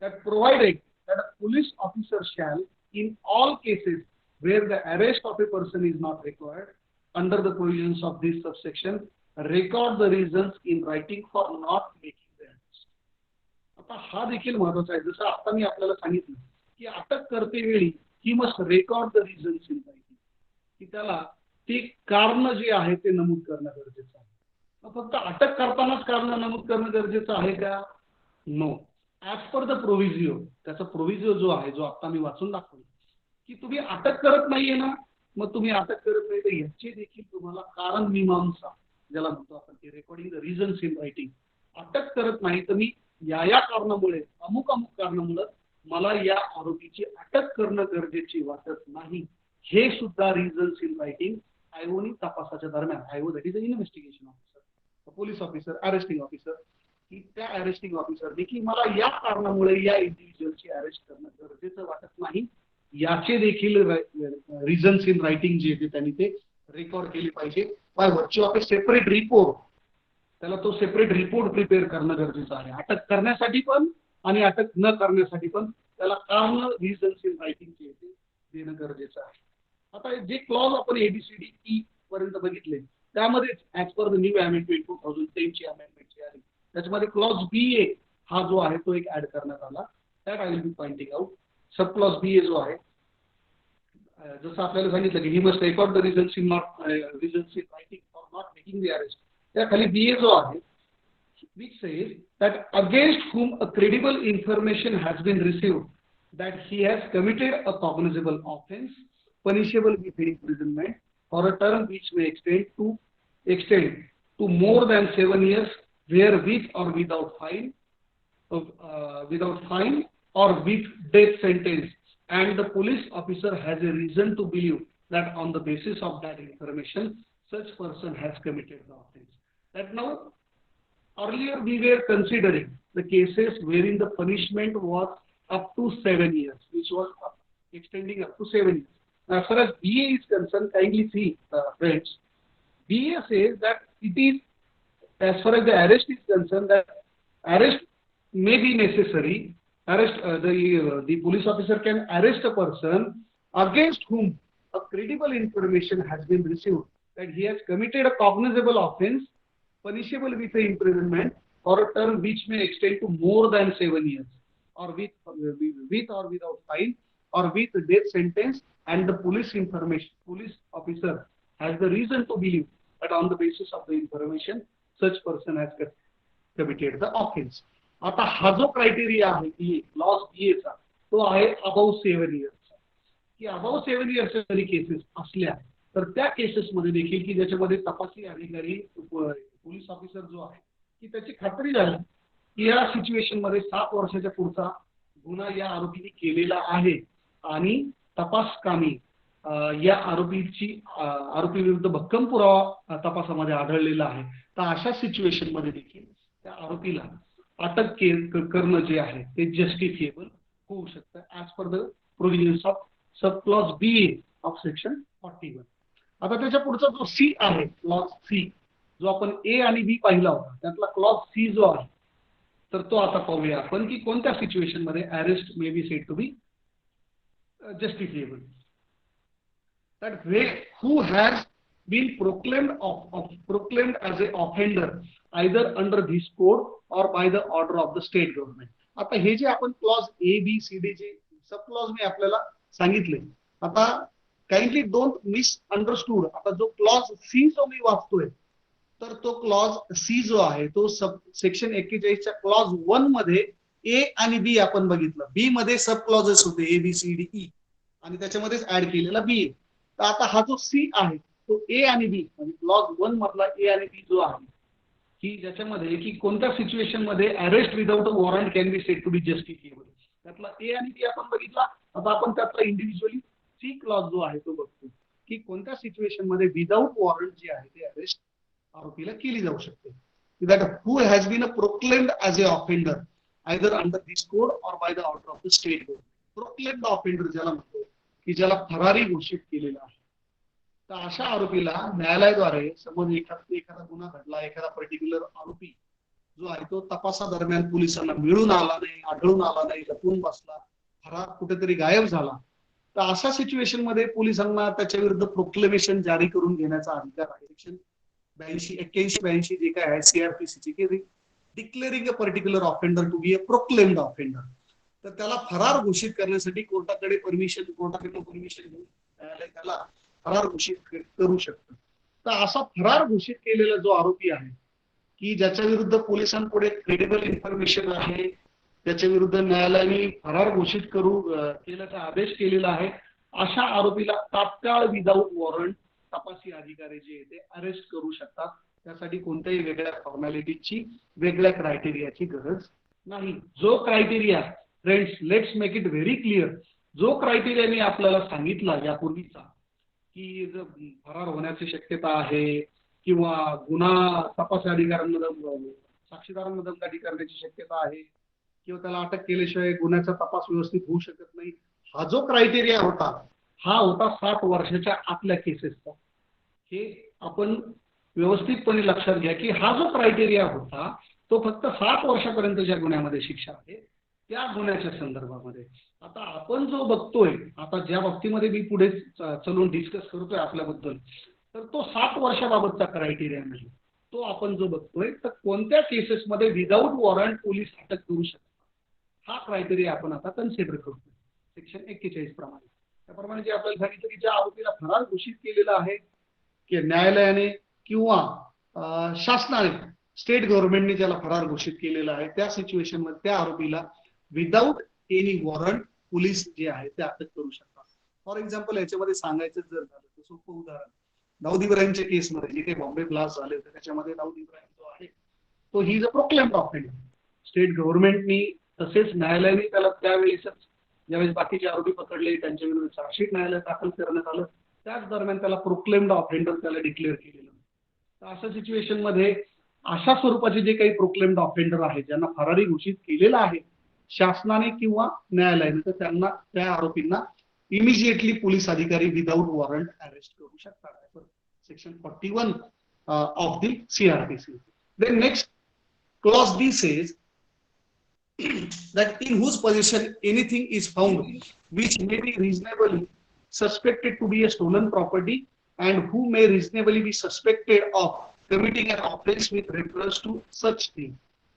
that provided that a police officer shall, in all cases where the arrest of a person is not required under the provisions of this subsection, record the reasons in writing for not making the arrest. आता हा देखील महत्वाचा आहे. जसं आता मी आपल्याला सांगितलं की अटक करतेवेळी he must record the reasons in writing, की त्याला ते कारण जे आहे ते नमूद करणं गरजेचं आहे. फक्त अटक करतानाच कारण नमूद करणं गरजेचं आहे का? नो. ऍज पर द प्रोव्हिजिओ, त्याचा प्रोव्हिजिओ जो आहे, जो आता मी वाचून दाखवला, की तुम्ही अटक करत नाहीये ना, मग तुम्ही अटक करत नाही तर याचे देखील तुम्हाला कारण मीमांसा ज्याला म्हणतो आपण, की recording the reasons in writing. अटक करत नाही तर मी या कारणामुळे, अमुक कारणामुळे मला या आरोपीची अटक करणं गरजेची वाटत नाही, हे सुद्धा रिझन्स इन रायटिंग आयओनी तपासाच्या दरम्यान, IO that is a investigation officer, police officer, arresting officer, की त्या अरेस्टिंग ऑफिसर देखील मला या कारणामुळे या इंडिव्हिज्युअलची अरेस्ट करणं गरजेचं वाटत नाही, याचे देखील रिझन्स इन रायटिंग जे ते त्यांनी ते रेकॉर्ड केले पाहिजे by virtue of a separate report. त्याला तो सेपरेट रिपोर्ट प्रिपेअर करणं गरजेचं आहे, अटक करण्यासाठी पण आणि अटक न करण्यासाठी पण त्याला कारण रिझन्स इन रायटिंग जे ते देणं गरजेचं आहे. आता जे क्लॉज आपण एबीसीडी ई पर्यंत बघितले त्यामध्येच as per the new amendment 2010 ची अमेंडमेंट जी आली त्याच्यामध्ये क्लॉज बी ए हा जो आहे तो एक ऍड करण्यात आला. That I will be pointing out. Sub clause B A जो आहे, जसं आपल्याला सांगितलं की he must record the reasons in writing for not making the arrest, त्याखाली बीए जो आहे, which says that against whom a credible information has been received that he has committed a cognizable offense punishable with imprisonment for a term which may extend to more than 7 years, where with or without fine or with death sentence, and the police officer has a reason to believe that on the basis of that information such person has committed the offense. That now, earlier we were considering the cases wherein the punishment was up to 7 years, which was extending up to 7 years. Now, as far as BA is concerned, kindly see, friends, BA says that it is, as far as the arrest is concerned, that arrest may be necessary. The police officer can arrest a person against whom a credible information has been received that he has committed a cognizable offense punishable with imprisonment for a term which may extend to more than 7 years, or with or without fine, or with death sentence, and the police officer has the reason to believe that on the basis of the information such person has committed the offense. आता हा जो criteria आहे loss बीएचा तो आहे above 7 years, की above 7 years जरी cases असल्या तर त्या केसेस मध्ये देखील की ज्याच्यामध्ये तपासी अधिकारी पोलीस ऑफिसर जो आहे की त्याची खात्री झाली की या सिच्युएशन मध्ये 7 वर्षाच्या पुढचा गुन्हा या आरोपीने केलेला आहे आणि तपास कामी या आरोपी विरुद्ध भक्कम पुरावा तपासामध्ये आढळलेला आहे, तर अशा सिच्युएशन मध्ये देखील त्या आरोपीला अटक करणं जे आहे ते जस्टिफिएबल होऊ शकतं as per the provisions of sub clause B of section 41. आता त्याच्या पुढचा जो सी आहे, क्लॉज सी, जो आपण ए आणि बी पाहिला होता त्यातला क्लॉज सी जो आहे तर तो आता पाहूया आपण की कोणत्या सिच्युएशन मध्ये arrest may be said to be justifiable. That who has been proclaimed as a offender either under this code or by the order of the state government. आता हे जे आपण clause A B C D जे sub clause मी आपल्याला सांगितले, आता kindly don't misunderstood. आता जो क्लॉज सी जो मी वाचतोय तर तो क्लॉज सी जो आहे तो सेक्शन 41 च्या क्लॉज 1 मध्ये ए आणि बी आपण बघितलं, बी मध्ये सब क्लॉजेस होते A B C D E आणि त्याच्यामध्येच ऍड केलेला बी. तर आता हा जो सी आहे तो ए आणि बी म्हणजे क्लॉज 1 मधला ए आणि बी जो आहे की ज्याच्यामध्ये की कोणत्या सिच्युएशन मध्ये arrest without a warrant can be said to be justifiable, त्यातला ए आणि बी आपण बघितला. आता आपण त्यातला इंडिव्हिज्युअली सी क्लॉज जो आहे तो बघतो की कोणत्या सिच्युएशन मध्ये विदाऊट वॉरंट जे आहे ते अरेस्ट आरोपीला केली जाऊ शकते. That who has been proclaimed as a offender either under this code or by the order of the state government. Proclaimed offender ज्याला म्हणतो की ज्याला फरारी घोषित केलेला आहे. तर अशा आरोपीला न्यायालयाद्वारे समज एखादा गुन्हा घडला, एखादा पर्टिक्युलर आरोपी जो आहे तो तपासादरम्यान पोलिसांना मिळून आला नाही, आढळून आला नाही, लपून बसला, फरार कुठेतरी गायब झाला, तर अशा सिच्युएशन मध्ये पोलिसांना त्याच्या विरुद्ध प्रोक्लेमेशन जारी करून घेण्याचा अधिकार आहे. सेक्शन 81-82 जे काय आहे सीआरपीसीची की declaring a particular offender to be a proclaimed offender. तर त्याला फरार घोषित करण्यासाठी कोर्टाकडे परमिशन घेऊन त्याला फरार घोषित करू शकतं. तर असा फरार घोषित केलेला जो आरोपी आहे की ज्याच्या विरुद्ध पोलिसांपुढे क्रेडिबल इन्फॉर्मेशन आहे, त्याच्या विरुद्ध न्यायालयाने फरार घोषित केल्याचा आदेश केलेला आहे, अशा आरोपीला तात्काळ विदाऊट वॉरंट तपासी अधिकारी जे ते अरेस्ट करू शकतात. त्यासाठी कोणत्याही वेगळ्या फॉर्मॅलिटीची, वेगळ्या क्रायटेरियाची गरज नाही. जो criteria, friends let's make it very clear, जो क्रायटेरिया मी आपल्याला सांगितला यापूर्वीचा की फरार होण्याची शक्यता आहे किंवा गुन्हा तपासी अधिकाऱ्यांमध्ये साक्षीदारांमध्ये दमदाटी करण्याची शक्यता आहे किंवा त्याला अटक केल्याशिवाय गुन्ह्याचा तपास व्यवस्थित होऊ शकत नाही, हा जो क्रायटेरिया होता हा होता 60 वर्षाच्या आतल्या केसेसचा. हे आपण व्यवस्थितपणे लक्षात घ्या की हा जो क्रायटेरिया होता तो फक्त 60 वर्षापर्यंतच्या गुन्ह्यामध्ये शिक्षा आहे त्या गुन्ह्याच्या संदर्भामध्ये. आता आपण जो बघतोय, आता ज्या बाबतीमध्ये मी पुढे चलून डिस्कस करतोय आपल्याबद्दल, तर तो 7 वर्षाबाबतचा क्रायटेरिया नाही. तो आपण जो बघतोय तर कोणत्या केसेसमध्ये विदाऊट वॉरंट पोलीस अटक करू शकतात हा क्रायटेरिया आपण आता कन्सिडर करतोय सेक्शन 41 प्रमाणे. त्याप्रमाणे जे आपल्याला सांगितलं की ज्या आरोपीला फरार घोषित केलेला आहे की न्यायालयाने किंवा शासनाने, स्टेट गव्हर्नमेंटने ज्याला फरार घोषित केलेला आहे त्या सिच्युएशन मध्ये त्या आरोपीला विदाऊट एनी वॉरंट पोलीस जे आहे ते अटक करू शकतात. फॉर एक्झाम्पल याच्यामध्ये सांगायचं जर झालं तर सोपं उदाहरण, दाऊद इब्राहिमच्या केसमध्ये जे काही बॉम्बे ब्लास्ट झाले होते त्याच्यामध्ये दाऊद इब्राहिम जो आहे तो he is a proclaimed offender. State गव्हर्नमेंटनी तसेच न्यायालयाने त्याला त्यावेळेसच ज्यावेळेस बाकीचे आरोपी पकडले त्यांच्या विरुद्ध चार्जशीट न्यायालयात दाखल करण्यात आलं, त्याच दरम्यान त्याला प्रोक्लेम्ड ऑफेंडर त्याला डिक्लेअर केलेलं. तर अशा सिच्युएशन मध्ये अशा स्वरूपाचे जे काही प्रोक्लेम्ड ऑफेंडर आहेत ज्यांना फरारी घोषित केलेला आहे शासनाने किंवा न्यायालयाने, तर त्यांना, त्या आरोपींना इमिजिएटली पोलीस अधिकारी विदाऊट वॉरंट अरेस्ट करू शकतात. Section 41 of the CRPC. Then next clause B says that in whose possession anything is found which may be reasonably suspected to be a stolen property and who may reasonably be suspected of committing an offense with reference to such thing.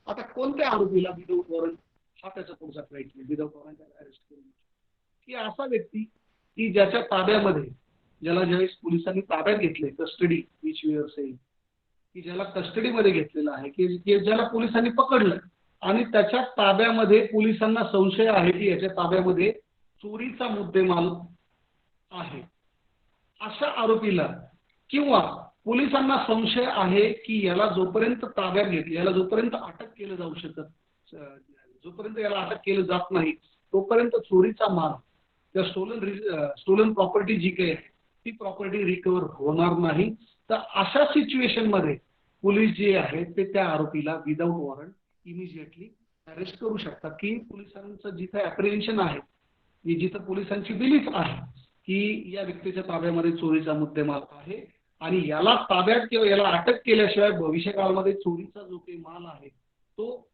आता कोणत्या आरोपीला without warrant हा त्याचा पुढचा criteria without warrant arrest करू की असा व्यक्ती की ज्याच्या ताब्यामध्ये, ज्याला ज्यावेळेस पोलिसांनी ताब्यात घेतले, custody which we are saying, की ज्याला कस्टडीमध्ये घेतलेलं आहे की ज्याला पोलिसांनी पकडलं आणि त्याच्या ताब्यामध्ये पोलिसांना संशय आहे की याच्या ताब्यामध्ये चोरीचा मुद्देमाल आहे, अशा आरोपीला किंवा पोलिसांना संशय आहे की याला जोपर्यंत ताब्यात घेतले, याला जोपर्यंत अटक केलं जाऊ शकत, जोपर्यंत याला अटक केलं जात नाही तोपर्यंत चोरीचा माल, त्या स्टोलन प्रॉपर्टी जी काही आहे ती प्रॉपर्टी रिकव्हर होणार नाही. तर अशा सिच्युएशन मध्ये पोलीस जे आहे ते त्या आरोपीला विदाऊट वॉरंट इमिजिएटली अरेस्ट करू शकतात. की पोलिसांचं जिथे अप्रिहेन्शन आहे, जिथं पोलिसांची बिलीफ आहे की या व्यक्तीच्या ताब्यामध्ये चोरीचा मुद्देमाल आहे आणि याला ताब्यात किंवा याला अटक केल्याशिवाय भविष्यकाळामध्ये चोरीचा जो काही माल आहे तो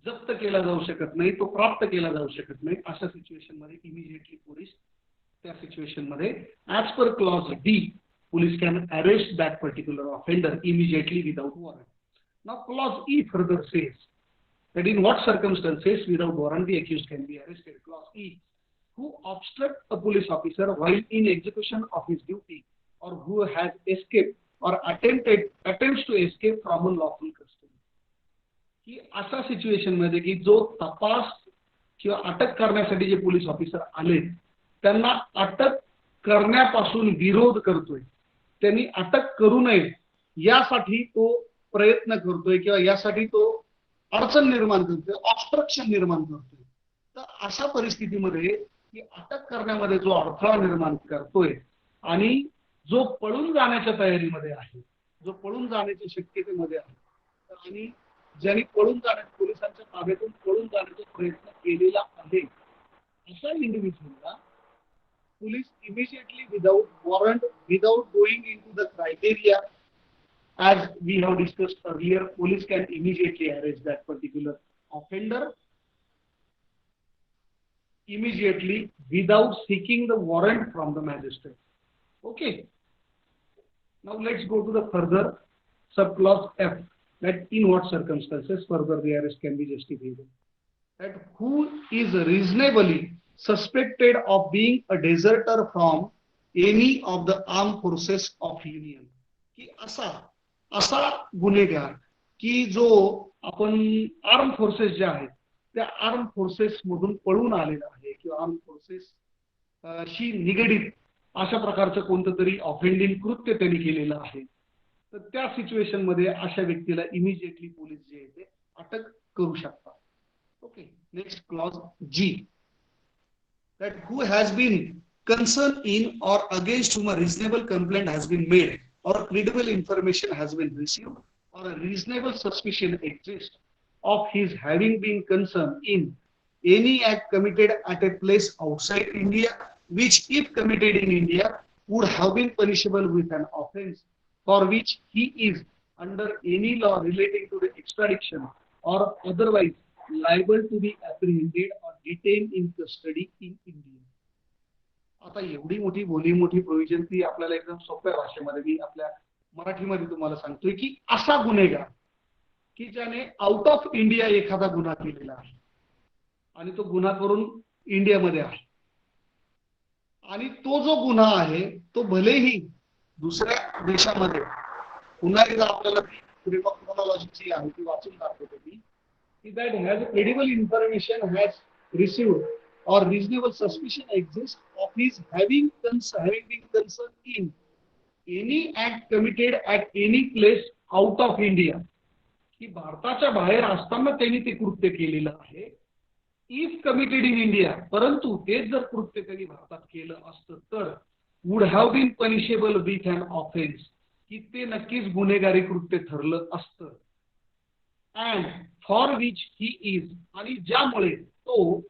जप्त केला जाऊ शकत नाही, तो प्राप्त केला जाऊ शकत नाही, अशा सिच्युएशन मध्ये इमिजिएटली पोलीस त्या सिच्युएशन मध्ये as per clause D police can arrest that particular offender immediately without warrant. Now clause E further says that in what circumstances without warrant the accused can be arrested. Clause E, who obstruct a police officer while in execution of his duty or who has escaped or attempts to escape from a lawful custody. की अशा situation मध्ये की जो तपास किंवा अटक करण्यासाठी जे पोलीस ऑफिसर आले त्यांना अटक करण्यापासून विरोध करतोय, त्यांनी अटक करू नये यासाठी तो प्रयत्न करतोय किंवा यासाठी तो अडचण निर्माण करतोय, ऑब्स्ट्रक्शन निर्माण करतोय. तर अशा परिस्थितीमध्ये की अटक करण्यामध्ये जो अडथळा निर्माण करतोय आणि जो पळून जाण्याच्या तयारीमध्ये आहे, जो पळून जाण्याच्या शक्यतेमध्ये आहे आणि ज्यांनी पळून जाण्याचा पोलिसांच्या ताब्यातून पळून जाण्याचा प्रयत्न केलेला आहे, अशा इंडिव्हिज्युअलला police immediately without warrant, without going into the criteria, as we have discussed earlier, police can immediately arrest that particular offender immediately without seeking the warrant from the magistrate. Okay. Now let's go to the further subclause F, that in what circumstances further the arrest can be justified. That who is reasonably suspected of being a deserter from any of the armed forces of union, की असा गुन्हेगार की जो आपण arm forces जे आहेत त्या arm forces मधून पळून आलेला आहे किंवा आर्म फोर्सेस शी निगडीत अशा प्रकारचं कोणतं तरी ऑफेंडिंग कृत्य त्यांनी केलेलं आहे, तर त्या सिच्युएशन मध्ये अशा व्यक्तीला इमिजिएटली पोलीस जे आहे ते अटक करू शकतात. Okay, next clause G, that who has been concerned in or against whom a reasonable complaint has been made or credible information has been received or a reasonable suspicion exists of his having been concerned in any act committed at a place outside India, which if committed in India would have been punishable with an offense for which he is under any law relating to the extradition or otherwise liable to be apprehended or detained in custody in India. आता एवढी मोठी provision ती आपल्याला एकदम सोप्या भाषेमध्ये मी आपल्या मराठीमध्ये तुम्हाला सांगतोय की असा गुन्हेगार की ज्याने आउट ऑफ इंडिया एखादा गुन्हा केलेला आहे आणि तो गुन्हा करून इंडियामध्ये आहे आणि तो जो गुन्हा आहे तो भलेही दुसऱ्या देशामध्ये पुन्हा एकदा आपल्याला क्रिमिनॉलॉजी आहे ती वाचून दाखवते ती, that has credible information has received or reasonable suspicion exists of his having been concerned in any act committed at any place out of India, की भारताच्या बाहेर असताना त्यांनी ते कृत्य केलेलं आहे. इफ कमिटेड इन इंडिया, परंतु तेच जर कृत्य त्यांनी भारतात केलं असतं तर would have been punishable with an offence, की ते नक्कीच गुन्हेगारी कृत्य ठरलं असतं. And for which he is, आणि ज्यामुळे तो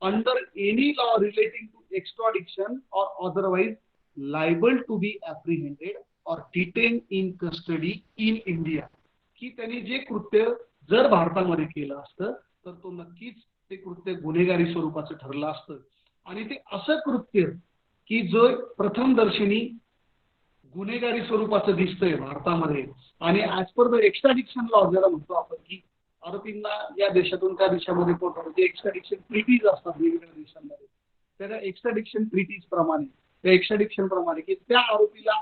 under any law relating to extradition or otherwise liable to be apprehended or detain in custody in India, की त्यांनी जे कृत्य जर भारतामध्ये केलं असतं तर तो नक्कीच ते कृत्य गुन्हेगारी स्वरूपाचं ठरलं असतं. आणि ते असं कृत्य की जो प्रथमदर्शनी गुन्हेगारी स्वरूपाचं दिसतंय भारतामध्ये आणि ऍज पर द एक्स्ट्रॅडिक्शन लॉ ज्याला म्हणतो आपण की आरोपींना या देशातून त्या देशामध्ये पोहोचवणं, जे एक्स्ट्रॅडिक्शन ट्रीटीज असतात वेगवेगळ्या देशांमध्ये, त्या एक्स्ट्रॅडिक्शन ट्रीटीज प्रमाणे त्या एक्स्ट्रॅडिक्शन प्रमाणे की त्या आरोपीला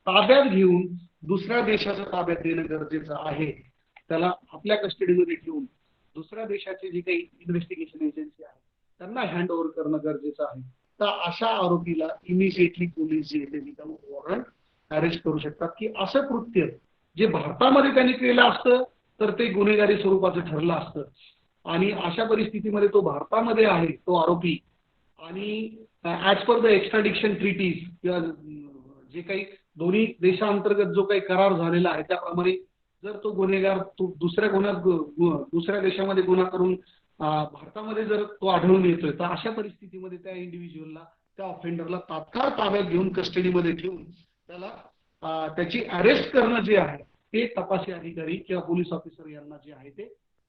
ताब्यात घेऊन दुसऱ्या देशाच्या ताब्यात देणं गरजेचं आहे, त्याला आपल्या कस्टडीमध्ये ठेवून दुसऱ्या देशाचे जे काही इन्व्हेस्टिगेशन एजन्सी आहे त्यांना हँड ओव्हर करणं गरजेचं आहे. तर अशा आरोपीला इमिजिएटली पोलीस जे ते विदाउट वॉरंट अरेस्ट करू शकतात, की असं कृत्य जे भारतामध्ये त्यांनी केलं असतं तर ते गुन्हेगारी स्वरूपाचं ठरलं असतं आणि अशा परिस्थितीमध्ये तो भारतामध्ये आहे तो आरोपी आणि ऍज पर द एक्स्ट्रॅडिक्शन ट्रीटीज किंवा जे काही दोन्ही देशांतर्गत जो काही करार झालेला आहे त्याप्रमाणे जर तो गुन्हेगार तो दुसऱ्या देशामध्ये गुन्हा करून भारतामध्ये जर तो आढळून येतोय तर अशा परिस्थितीमध्ये त्या इंडिव्हिज्युअलला त्या ऑफेंडरला तात्काळ ताब्यात घेऊन कस्टडीमध्ये ठेवून त्याला त्याची अरेस्ट करणं जे आहे ते तपासी अधिकारी किंवा पोलीस ऑफिसर यांना जे आहे ते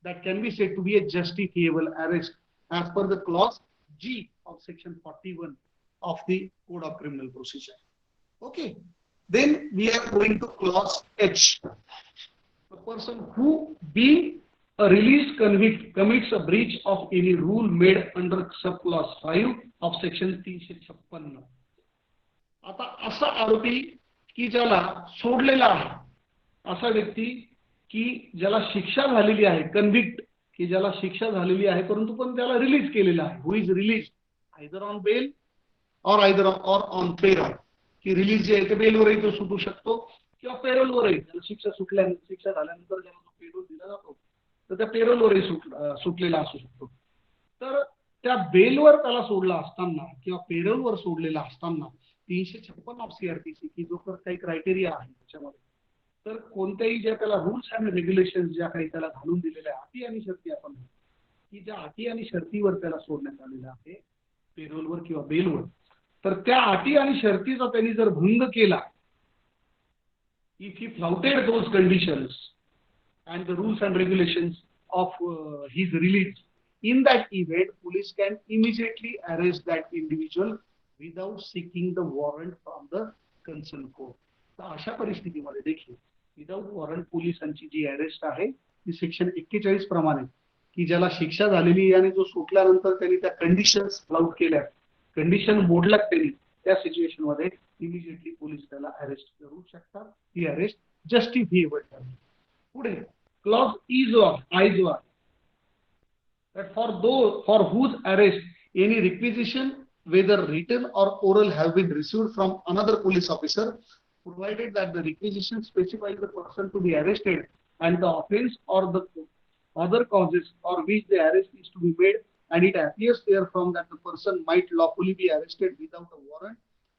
that can be said to be a justifiable arrest as per the clause G of section 41 of the code of criminal procedure. Okay, then we are going to clause H. The person who being a released convict commits a breach of any rule made under subclause 5 of section 356. आता असा आरोपी की ज्याला सोडलेला आहे, असा व्यक्ती की ज्याला शिक्षा झालेली आहे, कन्व्हिक्ट की ज्याला शिक्षा झालेली आहे परंतु पण त्याला रिलीज केलेला आहे, who is release either on bail or on parole, की रिलीज जे आहे ते बेलवरही तो सुटू शकतो किंवा पेरोलवरही, त्याला शिक्षा झाल्यानंतर ज्याला पेरोल दिला जातो तर त्या पेरोलवरही सुटलेला असू शकतो. तर त्या बेलवर त्याला सोडला असताना किंवा पेरोलवर सोडलेला असताना 356 ऑफ सीआरपीसी की जो काही क्रायटेरिया आहे त्याच्यामध्ये, तर कोणत्याही ज्या त्याला रूल्स अँड रेग्युलेशन ज्या काही त्याला घालून दिलेल्या अटी आणि शर्ती आपण की ज्या अटी आणि शर्तीवर त्याला सोडण्यात आलेलं आहे पेरोलवर किंवा बेलवर, तर त्या अटी आणि शर्तीचा त्यांनी जर भंग केला, if he flouted those conditions and the rules and regulations of his release, in that event police can immediately arrest that individual without seeking the warrant from the concerned court. तर अशा परिस्थितीमध्ये देखील विदाउट वॉरंट पोलिसांची जी arrest आहे ती section 41 प्रमाणे की ज्याला शिक्षा झालेली आणि जो सुटल्यानंतर त्यांनी त्या कंडिशन्स फ्लाउट केल्या, कंडिशन मोडल्यात त्यांनी, त्या सिच्युएशन मध्ये इमिजिएटली पोलीस त्याला अरेस्ट करू शकतात. ती अरेस्ट जस्टिफिएबल ठरली. पुढे क्लॉज ई जो आहे, I जो आहे, that for whose arrest any requisition whether written or oral have been received from another police officer, provided that the requisition specifies the person to be arrested and the offense or the other causes for which the arrest is to be made, and it appears therefrom that the person might lawfully be arrested without a warrant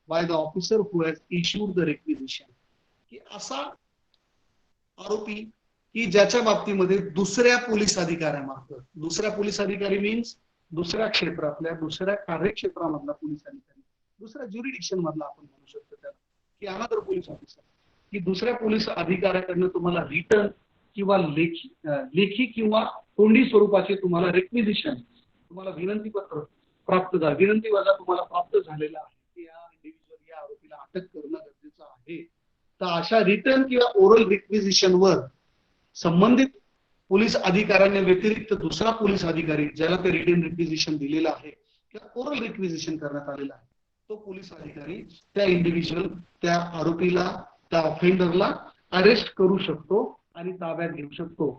by the officer who has issued the requisition. की असा आरोपी की ज्याच्या बाबतीमध्ये दुसऱ्या police अधिकाऱ्यामार्फत, दुसऱ्या police अधिकारी means दुसऱ्या क्षेत्रातल्या दुसऱ्या कार्यक्षेत्रामधला पोलीस अधिकारी, दुसऱ्या ज्युरिडिक्शन मधला आपण म्हणू शकतो त्याला, की अनदर पोलीस ऑफिसर, की दुसऱ्या पोलीस अधिकाऱ्याकडनं तुम्हाला रिटर्न किंवा लेखी किंवा तोंडी स्वरूपाचे तुम्हाला रिक्विजिशन, तुम्हाला विनंती पत्र प्राप्त झालं, विनंती वजा तुम्हाला प्राप्त झालेला आहे की या इंडिव्हिज्युअल या आरोपीला अटक करणं गरजेचं आहे. तर अशा रिटर्न किंवा ओरल रिक्विजिशन वर संबंधित पोलीस अधिकाऱ्यांनी व्यतिरिक्त दुसरा पोलीस अधिकारी ज्याला ते रिटर्न रिक्विजिशन दिलेलं आहे किंवा ओरल रिक्विजिशन करण्यात आलेलं आहे, तो पोलीस अधिकारी त्या इंडिव्हिज्युअल त्या आरोपीला, त्या ऑफेंडरला अरेस्ट करू शकतो आणि ताब्यात घेऊ शकतो.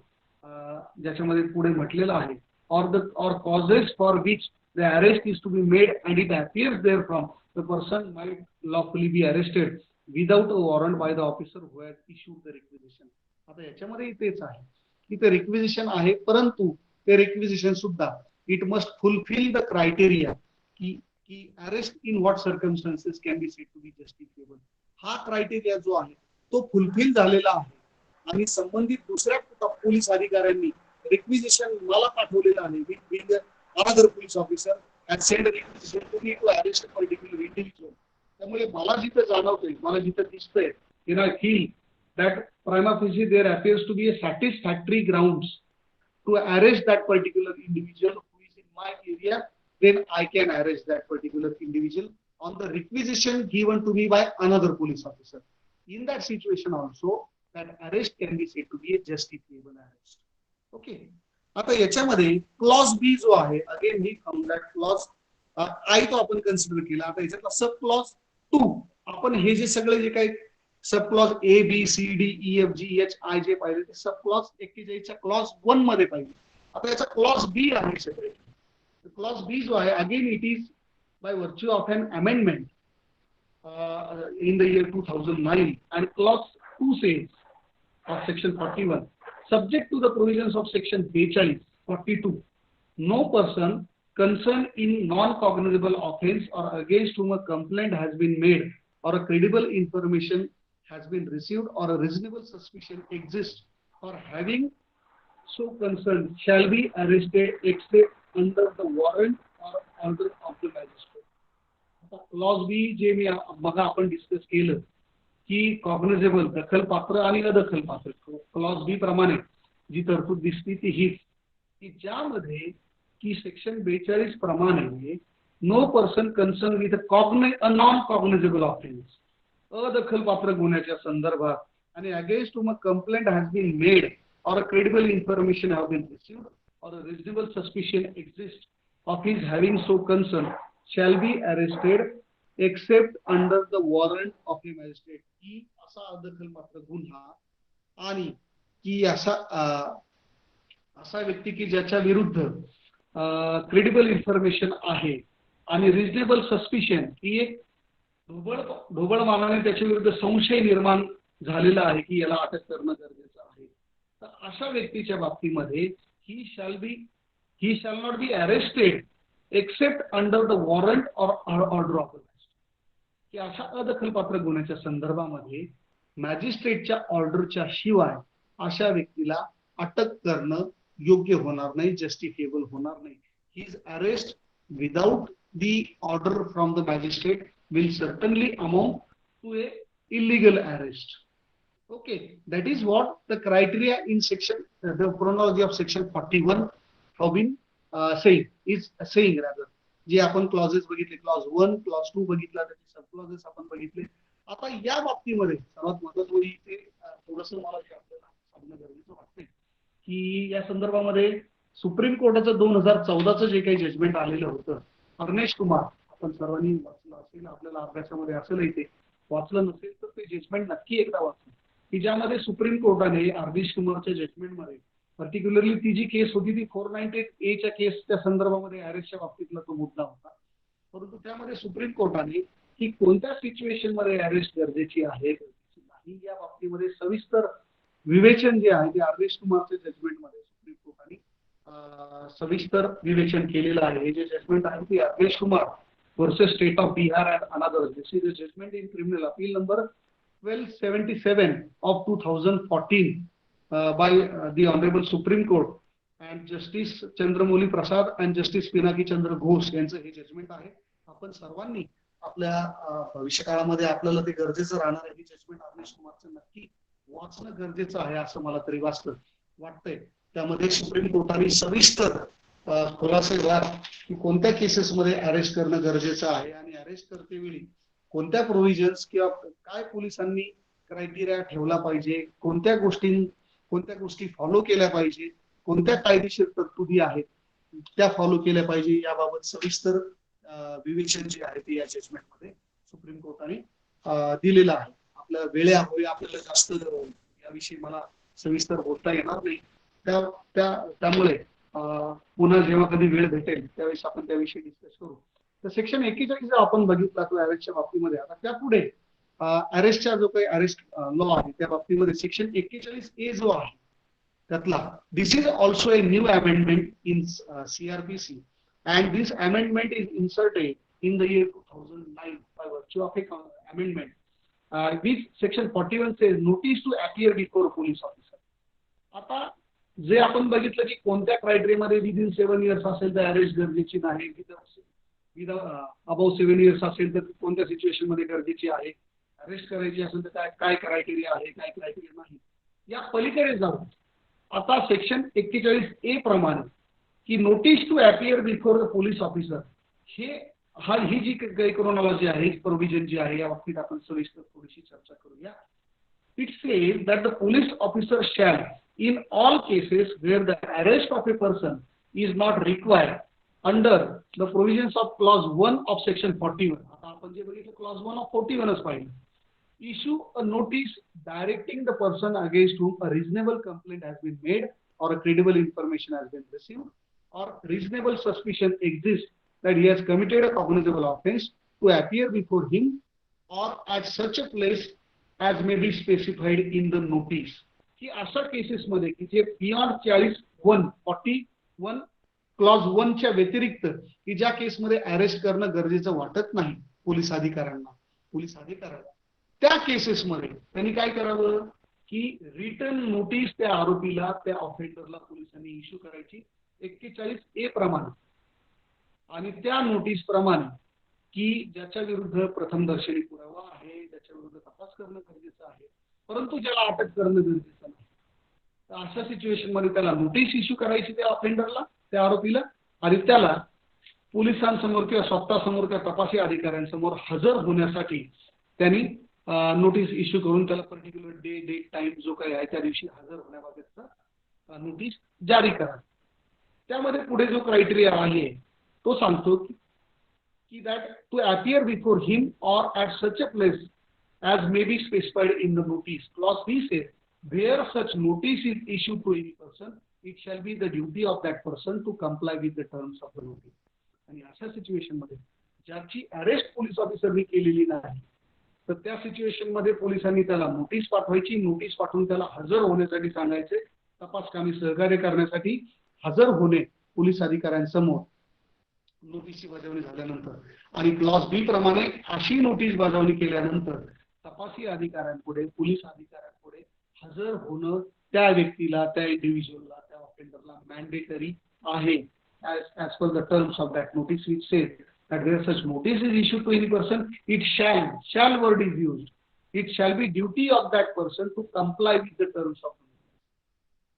ज्याच्यामध्ये पुढे म्हटलेलं आहे or causes for which the arrest is to be made and it appears therefrom the person might lawfully be arrested without a warrant by the officer who has issued the requisition. आता याच्यामध्ये तेच आहे की ते requisition आहे, परंतु ते requisition सुद्धा it must fulfil the criteria की arrest in what circumstances can be said to be justifiable. हा क्रायटेरिया जो आहे तो फुलफिल झालेला आहे आणि संबंधित दुसऱ्या पोलीस अधिकाऱ्यांनी रिक्विजिशन मला पाठवलेलं आहे, being another police officer and send a requisition to me to arrest a particular individual. त्यामुळे मला जिथं जाणवतंय, मला जिथं दिसतंय, I feel that prima facie there appears to be a satisfactory grounds to arrest that particular individual who is in my area, then I can arrest that particular individual on the requisition given to me by another police officer. In that situation also, that arrest can be said to be a justifiable arrest. Okay. आता याच्यामध्ये clause बी जो आहे, again he from that clause I तो आपण consider केला. आता याच्यातला सब clause 2 आपण हे जे सगळे जे काही sub clause A B C D E F G H I जे पाहिले ते सब क्लॉज 41 च्या क्लॉज 1 मध्ये पाहिले. आता याचा क्लॉज बी आहे सेपरेट. क्लॉज बी जो आहे, again it is by virtue of an amendment in the year 2009, and clause 2 says of section 41, subject to the provisions of section 42, no person concerned in non-cognizable offense or against whom a complaint has been made or a credible information has been received or a reasonable suspicion exists or having so concerned shall be arrested except under the warrant or order of the magistrate. Clause B जे मी बघा आपण discuss केलं की cognizable, दखलपात्र आणि अदखलपात्र, clause बी प्रमाणे जी तरतूद दिसती ती हीच की ज्यामध्ये की सेक्शन 42 प्रमाणे no person concern with a non cognizable offence, अदखलपात्र गुन्ह्याच्या संदर्भात आणि against whom a complaint has been made or a credible information have been received or a reasonable suspicion exist of his having so concern shall be arrested except under the warrant of a magistrate. की असा अदखलपात्र गुन्हा आणि की असा व्यक्ती की ज्याच्या विरुद्ध क्रेडिबल इन्फॉर्मेशन आहे आणि रिजनेबल सस्पिशन ही एक ढोबळ मानाने त्याच्या विरुद्ध संशय निर्माण झालेला आहे की याला अटक करणं गरजेचं आहे. तर अशा व्यक्तीच्या बाबतीमध्ये he shall not be arrested except under the warrant or order of arrest, की अशा अदखलपात्र गुन्ह्याच्या संदर्भामध्ये मॅजिस्ट्रेटच्या ऑर्डरच्या शिवाय अशा व्यक्तीला अटक करणं योग्य होणार नाही, जस्टिफिएबल होणार नाही. His arrest without the order from the magistrate will certainly amount to a illegal arrest. Okay, that is what the criteria in section, the chronology of section 41 have been saying rather. जे आपण clauses बघितले, clause 1, clause 2 बघितला, त्याचे सब clauses आपण बघितले. आता या बाबतीमध्ये सर्वात महत्त्वाचं इथे थोडंसं मला जे आपल्याला सांगणं गरजेचं वाटतंय की या संदर्भामध्ये सुप्रीम कोर्टाचं 2014चं जे काही जजमेंट आलेलं होतं, अर्नेश कुमार, आपण सर्वांनी वाचलं असेल, आपल्याला अभ्यासामध्ये असेल, इथे वाचलं नसेल तर ते जजमेंट नक्की एकदा वाचलं, की ज्यामध्ये सुप्रीम कोर्टाने अर्नेश कुमारच्या जजमेंटमध्ये पर्टिक्युलरली ती जी केस होती ती 498A च्या केसच्या संदर्भामध्ये अरेस्टच्या बाबतीतला तो मुद्दा होता. परंतु त्यामध्ये सुप्रीम कोर्टाने की कोणत्या सिच्युएशन मध्ये अरेस्ट गरजेची आहे नाही या बाबतीमध्ये सविस्तर विवेचन जे आहे ते अर्नेश कुमारच्या जजमेंटमध्ये सुप्रीम कोर्टाने सविस्तर विवेचन केलेलं आहे. हे जे जजमेंट आहे ते Arnesh Kumar versus state of Bihar and another. This is a judgement in criminal appeal number 1277 of 2014 by the Honorable Supreme Court and Justice Chandramouli Prasad and Justice Pinaki Chandra Ghosh यांचं हे जजमेंट आहे. आपण सर्वांनी आपल्या भविष्यकाळामध्ये आपल्याला ते गरजेचं राहणार आहे. हे जजमेंट अर्नेश कुमारचं नक्की वाचणं गरजेचं आहे असं मला तरी वाटतंय. त्यामध्ये सुप्रीम कोर्टाने सविस्तर खुलासे दिला की कोणत्या केसेसमध्ये अरेस्ट करणं गरजेचं आहे आणि अरेस्ट करतेवेळी कोणत्या प्रोव्हिजन्स किंवा काय पोलिसांनी क्रायटेरिया ठेवला पाहिजे, कोणत्या गोष्टी फॉलो केल्या पाहिजे, कोणत्या कायदेशीर तरतुदी आहेत त्या फॉलो केल्या पाहिजे, याबाबत सविस्तर विवेचन जे आहे ते या जजमेंटमध्ये सुप्रीम कोर्टाने दिलेलं आहे. आपल्या वेळेअभावी आपल्याला जास्त याविषयी मला सविस्तर बोलता येणार नाही. त्यामुळे पुन्हा जेव्हा कधी वेळ भेटेल त्यावेळेस आपण त्याविषयी डिस्कस करू. तर सेक्शन 41 जर आपण बघितला तो अरेस्टच्या बाबतीमध्ये, आता त्यापुढे अरेस्टचा जो काही अरेस्ट लॉ आहे त्या बाबतीमध्ये सेक्शन 41A जो आहे त्यातला, this is also a new amendment in CRPC and this amendment is inserted in the year 2009 by virtue of a amendment which section 41 says notice to appear before police officer. आता जे आपण बघितलं की कोणत्या क्रायटेरियामध्ये within 7 years असेल तर arrest गरजेची नाही, अबाव 7 इयर्स असेल तर कोणत्या सिच्युएशन मध्ये गरजेची आहे, अरेस्ट करायची असेल तर काय क्रायटेरिया आहे, काय क्रायटेरिया नाही, या पलीकडे जाऊन आता सेक्शन 41A प्रमाणे की notice to appear before the police officer, ही जी काही क्रोनॉलॉजी आहे, प्रोव्हिजन जी आहे या बाबतीत आपण सविस्तर थोडीशी चर्चा करूया. It says that the police officer shall in all cases where the arrest of a person is not required under the provisions of clause 1 of section 41, आता आपण जे बघितलं clause 1 of 41च पाहिलं, issue a notice directing the person against whom a reasonable complaint has been made or a credible information has been received or reasonable suspicion exists that he has committed a cognizable offense to appear before him or at such a place as may be specified in the notice. की अशा cases मध्ये की जे beyond 41 clause 1 च्या व्यतिरिक्त की ज्या केसमध्ये अरेस्ट करणं गरजेचं वाटत नाही पोलीस अधिकाऱ्याला, त्या केसेसमध्ये त्यांनी काय करावं की रिटर्न नोटीस त्या आरोपीला, त्या ऑफेंडरला पोलिसांनी इश्यू करायची 41A प्रमाणे, आणि त्या नोटीस प्रमाणे की ज्याच्या विरुद्ध प्रथमदर्शनी पुरावा आहे, ज्याच्या विरुद्ध तपास करणं गरजेचं आहे परंतु ज्याला अटक करणं गरजेचं नाही, तर अशा सिच्युएशन मध्ये त्याला नोटीस इश्यू करायची त्या ऑफेंडरला, त्या आरोपीला, आणि त्याला पोलिसांसमोर किंवा स्वतःसमोर त्या तपासी अधिकाऱ्यांसमोर हजर होण्यासाठी त्यांनी नोटीस इश्यू करून त्याला पर्टिक्युलर डे, डेट, टाइम जो काही आहे त्या दिवशी हजर होण्याबाबतचा नोटीस जारी करा. त्यामध्ये पुढे जो क्रायटेरिया आहे तो सांगतो की that to appear before him or at such a place as may be specified in the notice. Clause B says, where such notice is issued to any person, it shall be the duty of that person to comply with the terms of the notice. आणि अशा situation मध्ये ज्याची arrest police ऑफिसरनी केलेली नाही तर त्या situation मध्ये पोलिसांनी त्याला नोटीस पाठवायची, नोटीस पाठवून त्याला हजर होण्यासाठी सांगायचे, तपास कामी सहकार्य करण्यासाठी हजर होणे पोलीस अधिकाऱ्यांसमोर, नोटीसची बजावणी झाल्यानंतर, आणि क्लॉज बी प्रमाणे अशी नोटीस बजावणी केल्यानंतर तपासी अधिकाऱ्यांपुढे, पोलीस अधिकाऱ्यांपुढे हजर होणं त्या व्यक्तीला, त्या इंडिव्हिज्युअलला, त्या ऑफेंडरला मॅन्डेटरी आहे, as per the terms of that notice, which says that where such notice is issued to any person, it shall word is used, it shall be duty of that person to comply with the terms of the notice.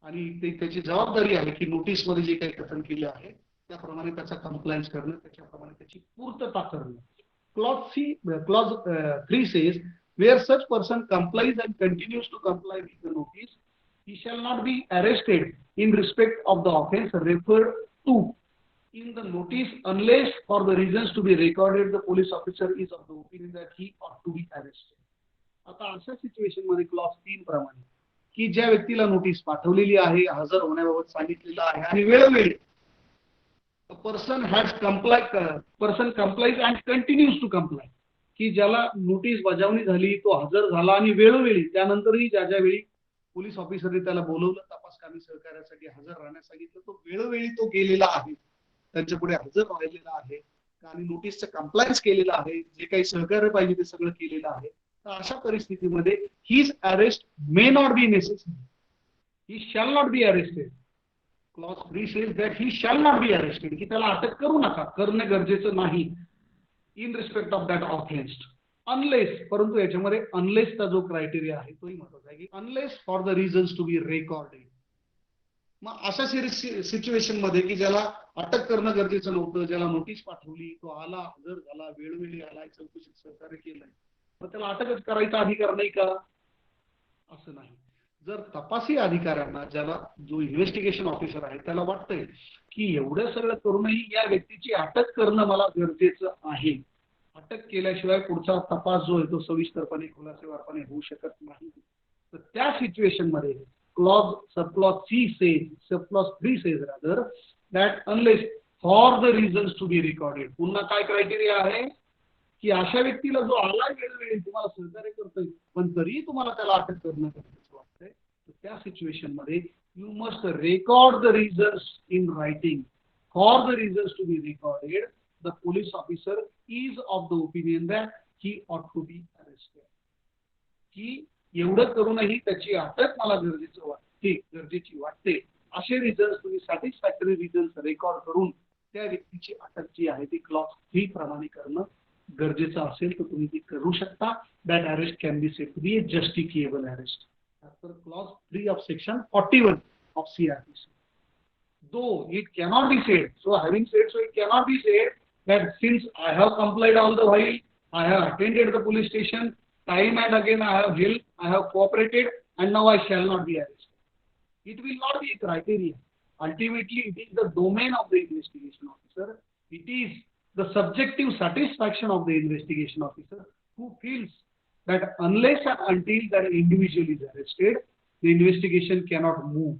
आणि त्याची जबाबदारी आहे की notice मध्ये जे काही कथन केले आहे त्याप्रमाणे त्याचा कंप्लायन्स करणं, त्याच्याप्रमाणे त्याची पूर्तता करणं. Clause 3 says, where such person complies and continues to comply with the notice, he shall not be arrested in respect of the offence referred to in the notice unless for the reasons to be recorded the police officer is of the opinion that he ought to be arrested. आता अशा situation मध्ये clause 3 प्रमाणे की ज्या व्यक्तीला notice पाठवलेली आहे, हजर होण्याबाबत सांगितलेलं आहे आणि वेळोवेळी person complies and continues to comply, की ज्याला नोटीस बजावणी झाली, तो हजर झाला आणि वेळोवेळी त्यानंतरही ज्या वेळी पोलीस ऑफिसरने त्याला बोलवलं, तपासकामी सहकार्यासाठी हजर राहण्यास सांगितलं, तो वेळोवेळी तो गेलेला आहे, त्यांच्या पुढे हजर राहिलेला आहे आणि नोटीसचं कंप्लायन्स केलेलं आहे, जे काही सहकार्य पाहिजे ते सगळं केलेलं आहे. तर अशा परिस्थितीमध्ये his arrest may not be necessary, he shall not be arrested. Clause 3 says that he shall not be arrested, की त्याला अटक करू नका, करणे गरजेचं नाही in respect of that offence, unless, परंतु याच्यामध्ये अनलेसचा जो क्रायटेरिया आहे तोही महत्वाचा आहे, की unless for the reasons to be recorded. मग अशा सिच्युएशन मध्ये की ज्याला अटक करणं गरजेचं नव्हतं, ज्याला नोटीस पाठवली, तो आला, हजर झाला, वेळोवेळी आला, चौकशीत सहकार्य केलंय, मग त्याला अटकच करायचा अधिकार नाही का? असं नाही. जर तपासी अधिकाऱ्यांना, ज्याला जो इन्व्हेस्टिगेशन ऑफिसर आहे त्याला वाटतंय की एवढं सगळं करूनही या व्यक्तीची अटक करणं मला गरजेचं आहे, अटक केल्याशिवाय पुढचा तपास जो आहे तो सविस्तरपणे, खुलासेवारपणे होऊ शकत नाही, तर त्या सिच्युएशन मध्ये subclause 3 says rather that unless for the reasons to be recorded, पुन्हा काय क्रायटेरिया आहे की अशा व्यक्तीला जो आला वेळोवेळी तुम्हाला सहकार्य करतोय पण तरी तुम्हाला त्याला अटक करणं गरजेचं वाटतंय, तर त्या सिच्युएशन मध्ये you must record the reasons in writing. For the reasons to be recorded, the police officer is of the opinion that he ought to be arrested, की एवढं करूनही त्याची अटक मला गरजेची वाटते, असे रिझन्स तुम्ही सॅटिस्फॅक्टरी रिझन्स रेकॉर्ड करून त्या व्यक्तीची अटक जी आहे ती क्लॉज 3 प्रमाणे करणं गरजेचं असेल तर तुम्ही ती करू शकता. That arrest can be said to be a justifiable arrest as per clause 3 of section 41 of CRPC. Though it cannot be said, so having said so, it cannot be said that since I have complied all the while, I have attended the police station, time and again I have helped, I have cooperated, and now I shall not be arrested. It will not be a criteria. Ultimately, it is the domain of the investigation officer. It is the subjective satisfaction of the investigation officer who feels that unless and until that individual is arrested, the investigation cannot move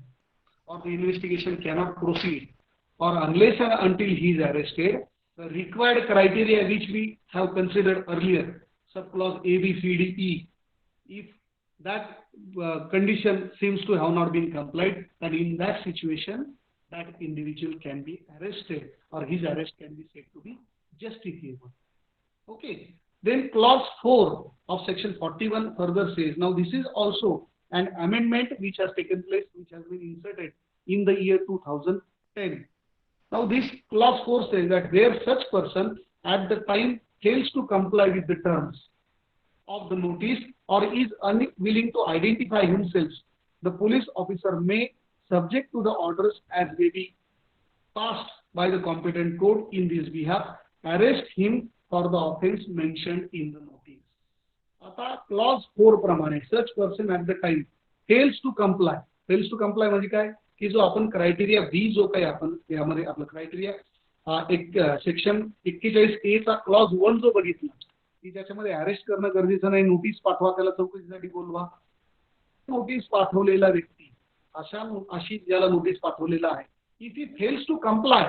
or the investigation cannot proceed, or unless and until he is arrested, the required criteria which we have considered earlier, subclause A, B, C, D, E, if that condition seems to have not been complied, then in that situation, that individual can be arrested or his arrest can be said to be justifiable. Okay. Then clause 4 of section 41 further says, now this is also an amendment which has taken place, which has been inserted in the year 2010. Now this clause 4 says that where such person at the time fails to comply with the terms of the notice or is unwilling to identify himself, the police officer may, subject to the orders as may be passed by the competent court in this behalf, arrest him for the offense mentioned in the notice. आता clause 4 प्रमाणे such person at the time fails to comply म्हणजे काय की जो आपण criteria बी जो काही आपण यामध्ये आपला क्रायटेरिया एक सेक्शन 41A चा क्लॉज 1 जो बघितला की ज्याच्यामध्ये अरेस्ट करणं गरजेचं नाही, नोटीस पाठवा, त्याला चौकशीसाठी बोलवा. नोटीस पाठवलेला व्यक्ती अशी ज्याला नोटीस पाठवलेला आहे, if he fails to comply,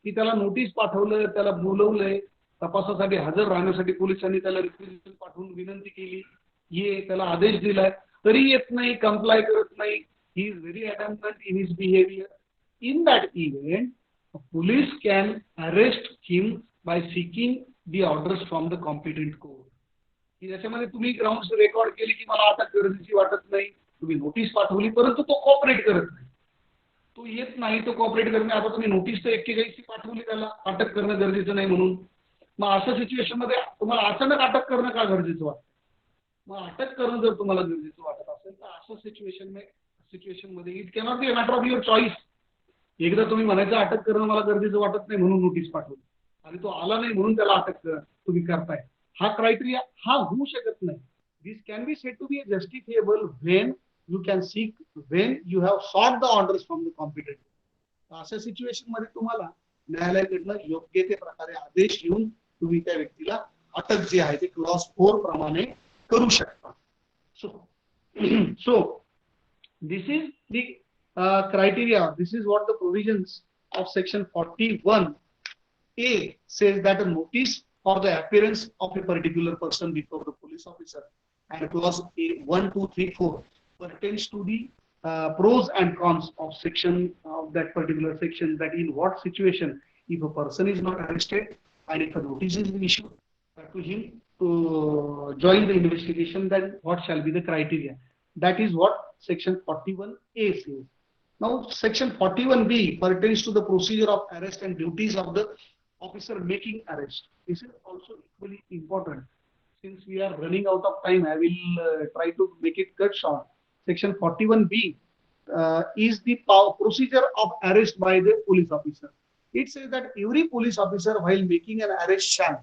की त्याला नोटीस पाठवलं, त्याला बोलवलंय, तपासासाठी हजर राहण्यासाठी पोलिसांनी त्याला रिक्वेस्ट पाठवून विनंती केली, ये त्याला आदेश दिलाय, तरी येत नाही, कंप्लाय करत नाही, he is very adamant in his behaviour. In that event police can arrest him by seeking the orders from the competent court. की ज्याच्यामध्ये तुम्ही ग्राउंड रेकॉर्ड केली की मला अटक गरजेची वाटत नाही, तुम्ही नोटीस पाठवली, परंतु तो कॉपरेट करत नाही, तो येत नाही, तो कॉपरेट करत नाही. आता तुम्ही नोटीस तर 41 पाठवली त्याला अटक करणं गरजेचं नाही म्हणून, मग अशा सिच्युएशन मध्ये तुम्हाला अचानक अटक करणं का गरजेचं वाटतं? मग अटक करणं जर तुम्हाला गरजेचं वाटत असेल तर अशा सिच्युएशन मध्ये it cannot be a matter of your choice. एकदा तुम्ही म्हणायचं अटक करणं मला गरजेचं वाटत नाही म्हणून नोटीस पाठवली आणि तो आला नाही म्हणून त्याला अटक तुम्ही करताय, हा क्रायटेरिया हा होऊ शकत नाही. This can be said to be justifiable when you can seek, when you have sought the orders from the competent. अशा सिच्युएशन मध्ये तुम्हाला न्यायालयाकडनं योग्य ते प्रकारे आदेश घेऊन तुम्ही त्या व्यक्तीला अटक जी आहे ते क्लॉज 4 प्रमाणे करू शकता. So this is the criteria. This is what the provisions of section 41A says, that a notice for the appearance of a particular person before the police officer, and clause A 1, 2, 3, 4 pertains to the pros and cons of section of that particular section, that in what situation if a person is not arrested and if a notice is issued to him to join the investigation, then what shall be the criteria. That is what section 41A says. Now, section 41B pertains to the procedure of arrest and duties of the officer making arrest. This is also equally important. Since we are running out of time, I will try to make it cut short. Section 41B is the procedure of arrest by the police officer. It says that every police officer, while making an arrest, shall.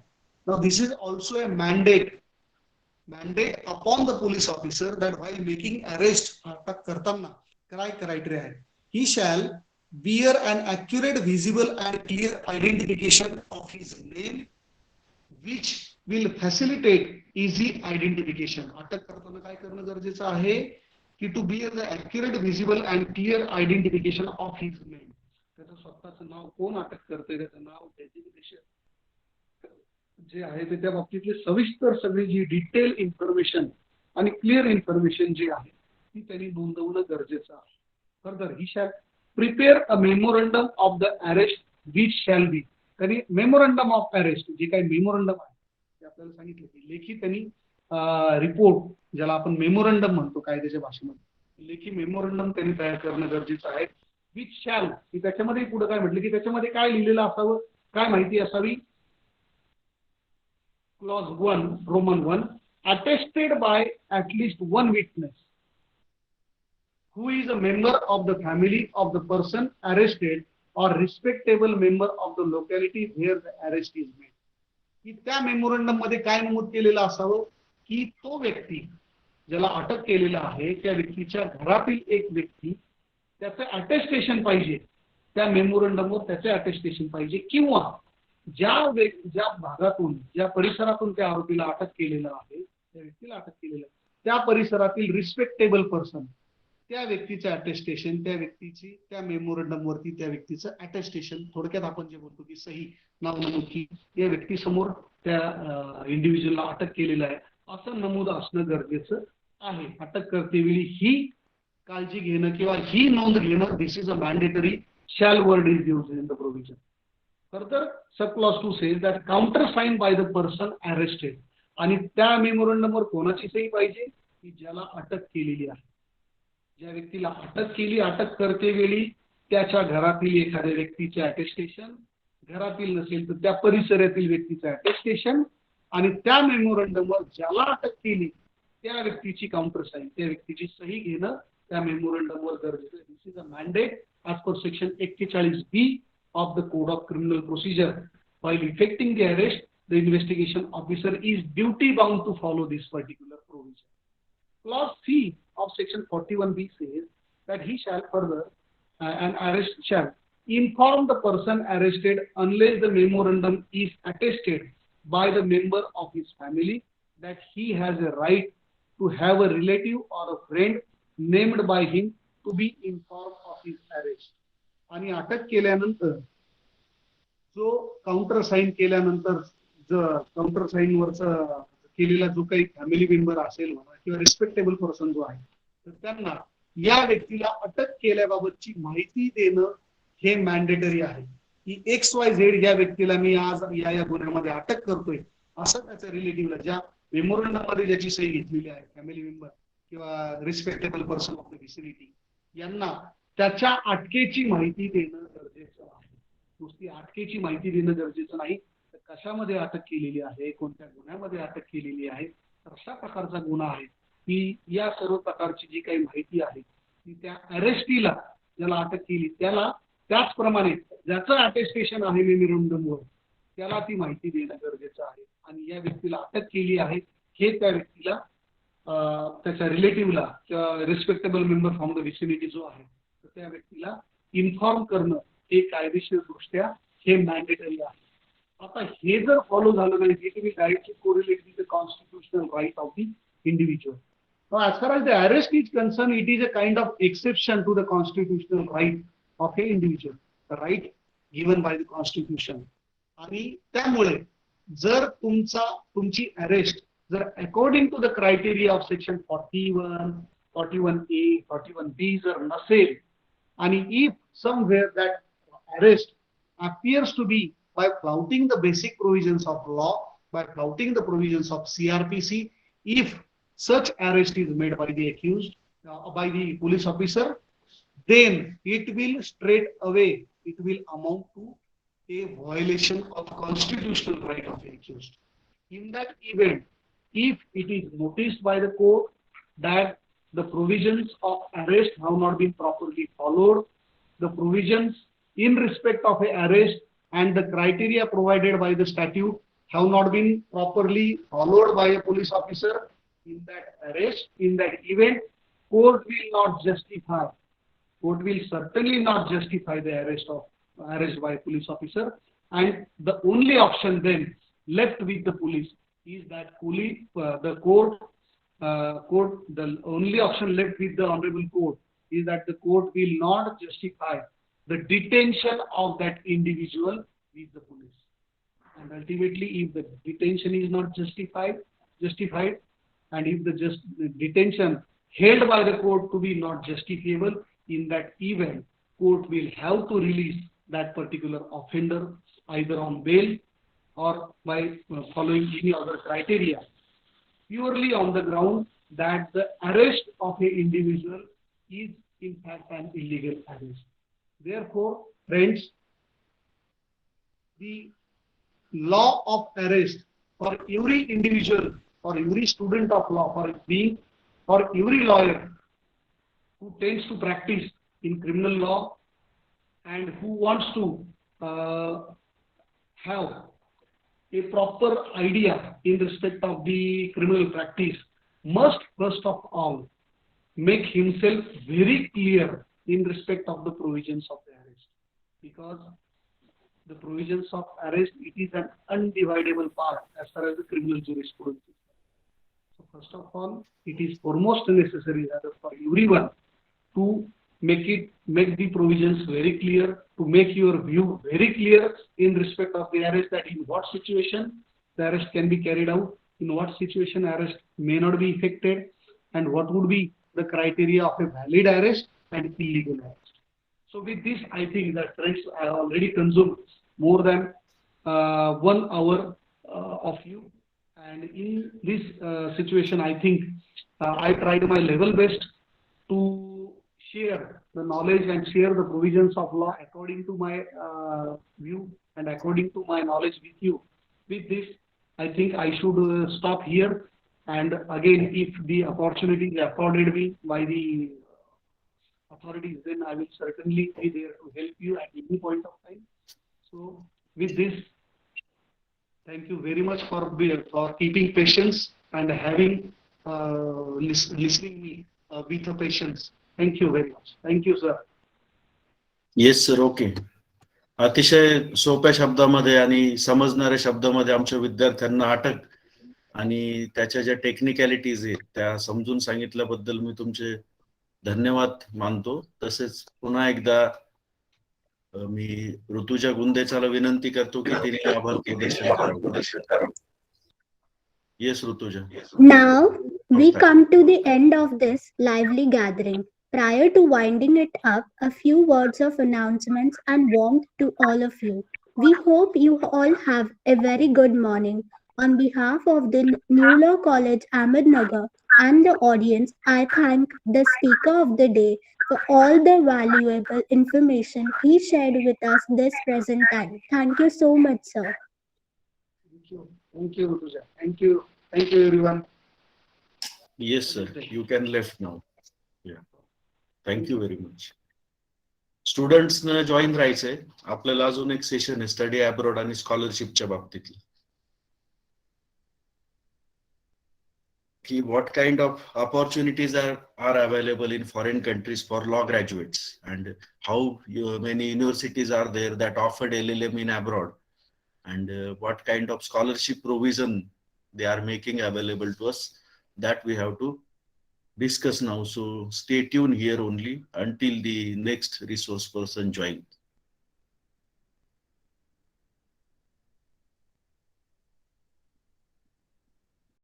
Now, this is also a mandate upon the police officer, that while making arrest, atak kartanna criteria hai. He shall bear an accurate, visible and clear identification of his name, which will facilitate easy identification. अटक करताना काय करणं गरजेचं आहे की to bear the accurate, visible and clear identification of his name. त्याचं स्वतःचं नाव, कोण अटक करते त्याचं नाव, डेजिग्नेशन जे आहे ते त्या बाबतीतली सविस्तर सगळी जी डिटेल इन्फॉर्मेशन आणि क्लिअर इन्फॉर्मेशन जी आहे ती त्यांनी नोंदवणं गरजेचं आहे. Further, he shall prepare a memorandum of the arrest, which shall be. त्यांनी मेमोरंडम ऑफ अरेस्ट, जे काही मेमोरंडम आहे ते आपल्याला सांगितलं की लेखी त्यांनी रिपोर्ट, ज्याला आपण मेमोरंडम म्हणतो कायद्याच्या भाषेमध्ये, लेखी मेमोरंडम त्यांनी तयार करणं गरजेचं आहे. विच शॅल, की त्याच्यामध्ये पुढे काय म्हटलं की त्याच्यामध्ये काय लिहिलेलं असावं, काय माहिती असावी. Clause 1 Roman 1, attested bye at least one witness who is a member of the family of the person arrested or respectable member of the locality where the arrest is made. की त्या मेमोरंडम मध्ये काय नमूद केलेलं असावं की तो व्यक्ती ज्याला अटक केलेला आहे त्या व्यक्तीच्या घरातील एक व्यक्ती, त्याचं अटेस्टेशन पाहिजे, त्या मेमोरंडमवर त्याचे अटेस्टेशन पाहिजे, किंवा ज्या भागातून, ज्या परिसरातून त्या आरोपीला अटक केलेलं आहे, त्या व्यक्तीला अटक केलेलं आहे, त्या परिसरातील रिस्पेक्टेबल पर्सन, त्या व्यक्तीचं अटेस्टेशन, त्या व्यक्तीची त्या मेमोरंडम वरती त्या व्यक्तीचं अटेस्टेशन, थोडक्यात आपण जे बोलतो की सही, नाव नमूद की या व्यक्तीसमोर त्या इंडिव्हिज्युअलला अटक केलेलं आहे असं नमूद असणं गरजेचं आहे. अटक करतेवेळी ही काळजी घेणं किंवा ही नोंद घेणं, this is a mandatory, shall word is used in the provision. Further sub clause 2 says that counter sign by the person arrested, आणि त्या मेमोरंडमवर कोणाची सही पाहिजे की ज्याला अटक केलेली आहे. ज्या व्यक्तीला अटक केली, अटक करतेवेळी त्याच्या घरातील एखाद्या व्यक्तीचे अटेस्टेशन, घरातील नसेल तर त्या परिसरातील व्यक्तीचं अटेस्टेशन, आणि त्या मेमोरंडमवर ज्याला अटक केली त्या व्यक्तीची काउंटर साइन, त्या व्यक्तीची सही घेणं त्या मेमोरंडमवर गरजेचं. This is a mandate as per section 41B of the Code of Criminal Procedure. While effecting the arrest, the investigation officer is duty bound to follow this particular provision. Clause C of section 41B says that he shall further, an arrest shall inform the person arrested unless the memorandum is attested by the member of his family that he has a right to have a relative or a friend named by him to be informed of his arrest. आणि अटक केल्यानंतर जो counter sign केल्यानंतर counter sign वरचा केलेला जो काही family member असेल म्हणा किंवा रिस्पेक्टेबल पर्सन जो आहे, तर त्यांना या व्यक्तीला अटक केल्याबाबतची माहिती देणं हे मॅन्डेटरी आहे. की XYZ या व्यक्तीला मी आज या गुन्ह्यामध्ये अटक करतोय, असं त्याच्या रिलेटिव्हला ज्या मेमोरंडम मध्ये ज्याची सही घेतलेली आहे, फॅमिली मेंबर किंवा respectable person of the vicinity, यांना त्याच्या अटकेची माहिती देणं गरजेचं आहे. नुसती अटकेची माहिती देणं गरजेचं नाही, तर कशामध्ये अटक केलेली आहे, कोणत्या गुन्ह्यामध्ये अटक केलेली आहे, कशा प्रकारचा गुन्हा आहे, ही या सर्व प्रकारची जी काही माहिती आहे ती त्या अरेस्टीला ज्याला अटक केली त्याला त्याचप्रमाणे ज्याचं अटेस्टेशन आहे मेमोरंडमवर त्याला ती माहिती देणं गरजेचं आहे. आणि या व्यक्तीला अटक केली आहे हे त्या व्यक्तीला त्याच्या रिलेटिव्हला किंवा respectable member from the vicinity जो आहे तर त्या व्यक्तीला इन्फॉर्म करणं हे कायदेशीर दृष्ट्या हे मॅन्डेटरी आहे. आता हे जर फॉलो झालं नाही, हे तुम्ही directly correlate with the constitutional right of the individual. Now, as far as the arrest is concerned, it is a kind of exception to the constitutional right of an individual, the right given by the constitution. आणि त्यामुळे जर तुमची arrest जर according to the criteria of section 41, 41A, 41B जर नसेल, आणि if somewhere that arrest appears to be by flouting the basic provisions of law, by flouting the provisions of CRPC, if such arrest is made by the accused, by the police officer, then it will straight away, it will amount to a violation of constitutional right of the accused. In that event, if it is noticed by the court that the provisions of arrest have not been properly followed, the provisions in respect of an arrest and the criteria provided by the statute have not been properly followed by a police officer, in that arrest, in that event, court will certainly not justify the arrest by a police officer, and the only option then left with the police is that the only option left with the honorable court is that the court will not justify the detention of that individual with the police. And ultimately, if the detention is not justified, and if the detention held by the court to be not justifiable, in that event, court will have to release that particular offender either on bail or by following any other criteria, purely on the ground that the arrest of an individual is in fact an illegal arrest. Therefore, friends, the law of arrest for every individual, for every student of law, for every lawyer who tends to practice in criminal law and who wants to have a proper idea in respect of the criminal practice must first of all make himself very clear in respect of the provisions of the arrest, because the provisions of arrest, it is an undividable part as far as the criminal jurisprudence is. So first of all, it is foremost necessary that for everyone to make the provisions very clear, to make your view very clear in respect of the arrest, that in what situation the arrest can be carried out, in what situation arrest may not be effected, and what would be the criteria of a valid arrest and illegal arrest. So with this, I think that friends, I have already consumed more than 1 hour of you, and in this situation, I think I tried my level best to share the knowledge and share the provisions of law according to my view and according to my knowledge with you. With this, I think I should stop here. And again, if the opportunity is afforded me by the authorities, then I will certainly be there to help you at any point of time. So with this, thank you very much for keeping patience and having listening me with patience. Thank you very much. Thank you, sir. Yes sir, okay. अतिशय सोप्या शब्दामध्ये आणि समजणाऱ्या शब्दामध्ये आमच्या विद्यार्थ्यांना अटक आणि त्याच्या ज्या टेक्निकॅलिटीज आहेत त्या समजून सांगितल्याबद्दल मी तुमचे धन्यवाद मानतो. तसेच पुन्हा एकदा मी ऋतुजा गुंदेचाला विनंती करतो की तिने आभार प्रदर्शन करावं. Yes Rutuja. Now we come to the end of this lively gathering. Prior to winding it up, a few words of announcements and warmth to all of you. We hope you all have a very good morning. On behalf of the New Law College Ahmednagar and the audience, I thank the speaker of the day for all the valuable information he shared with us this present time. Thank you so much, sir. Thank you. Thank you, Rutuja. Thank you. Thank you, everyone. Yes, sir. You can left now. Yeah. Thank you very much. स्टुडंट्सनं join राहायचंय. आपल्याला अजून एक session आहे study abroad आणि स्कॉलरशिपच्या बाबतीतली. की what kind of opportunities are available in foreign countries for law graduates and how many universities are there that offered LLM in abroad and what kind of scholarship provision they are making available to us, that we have to discuss now. So stay tuned here only until the next resource person joins.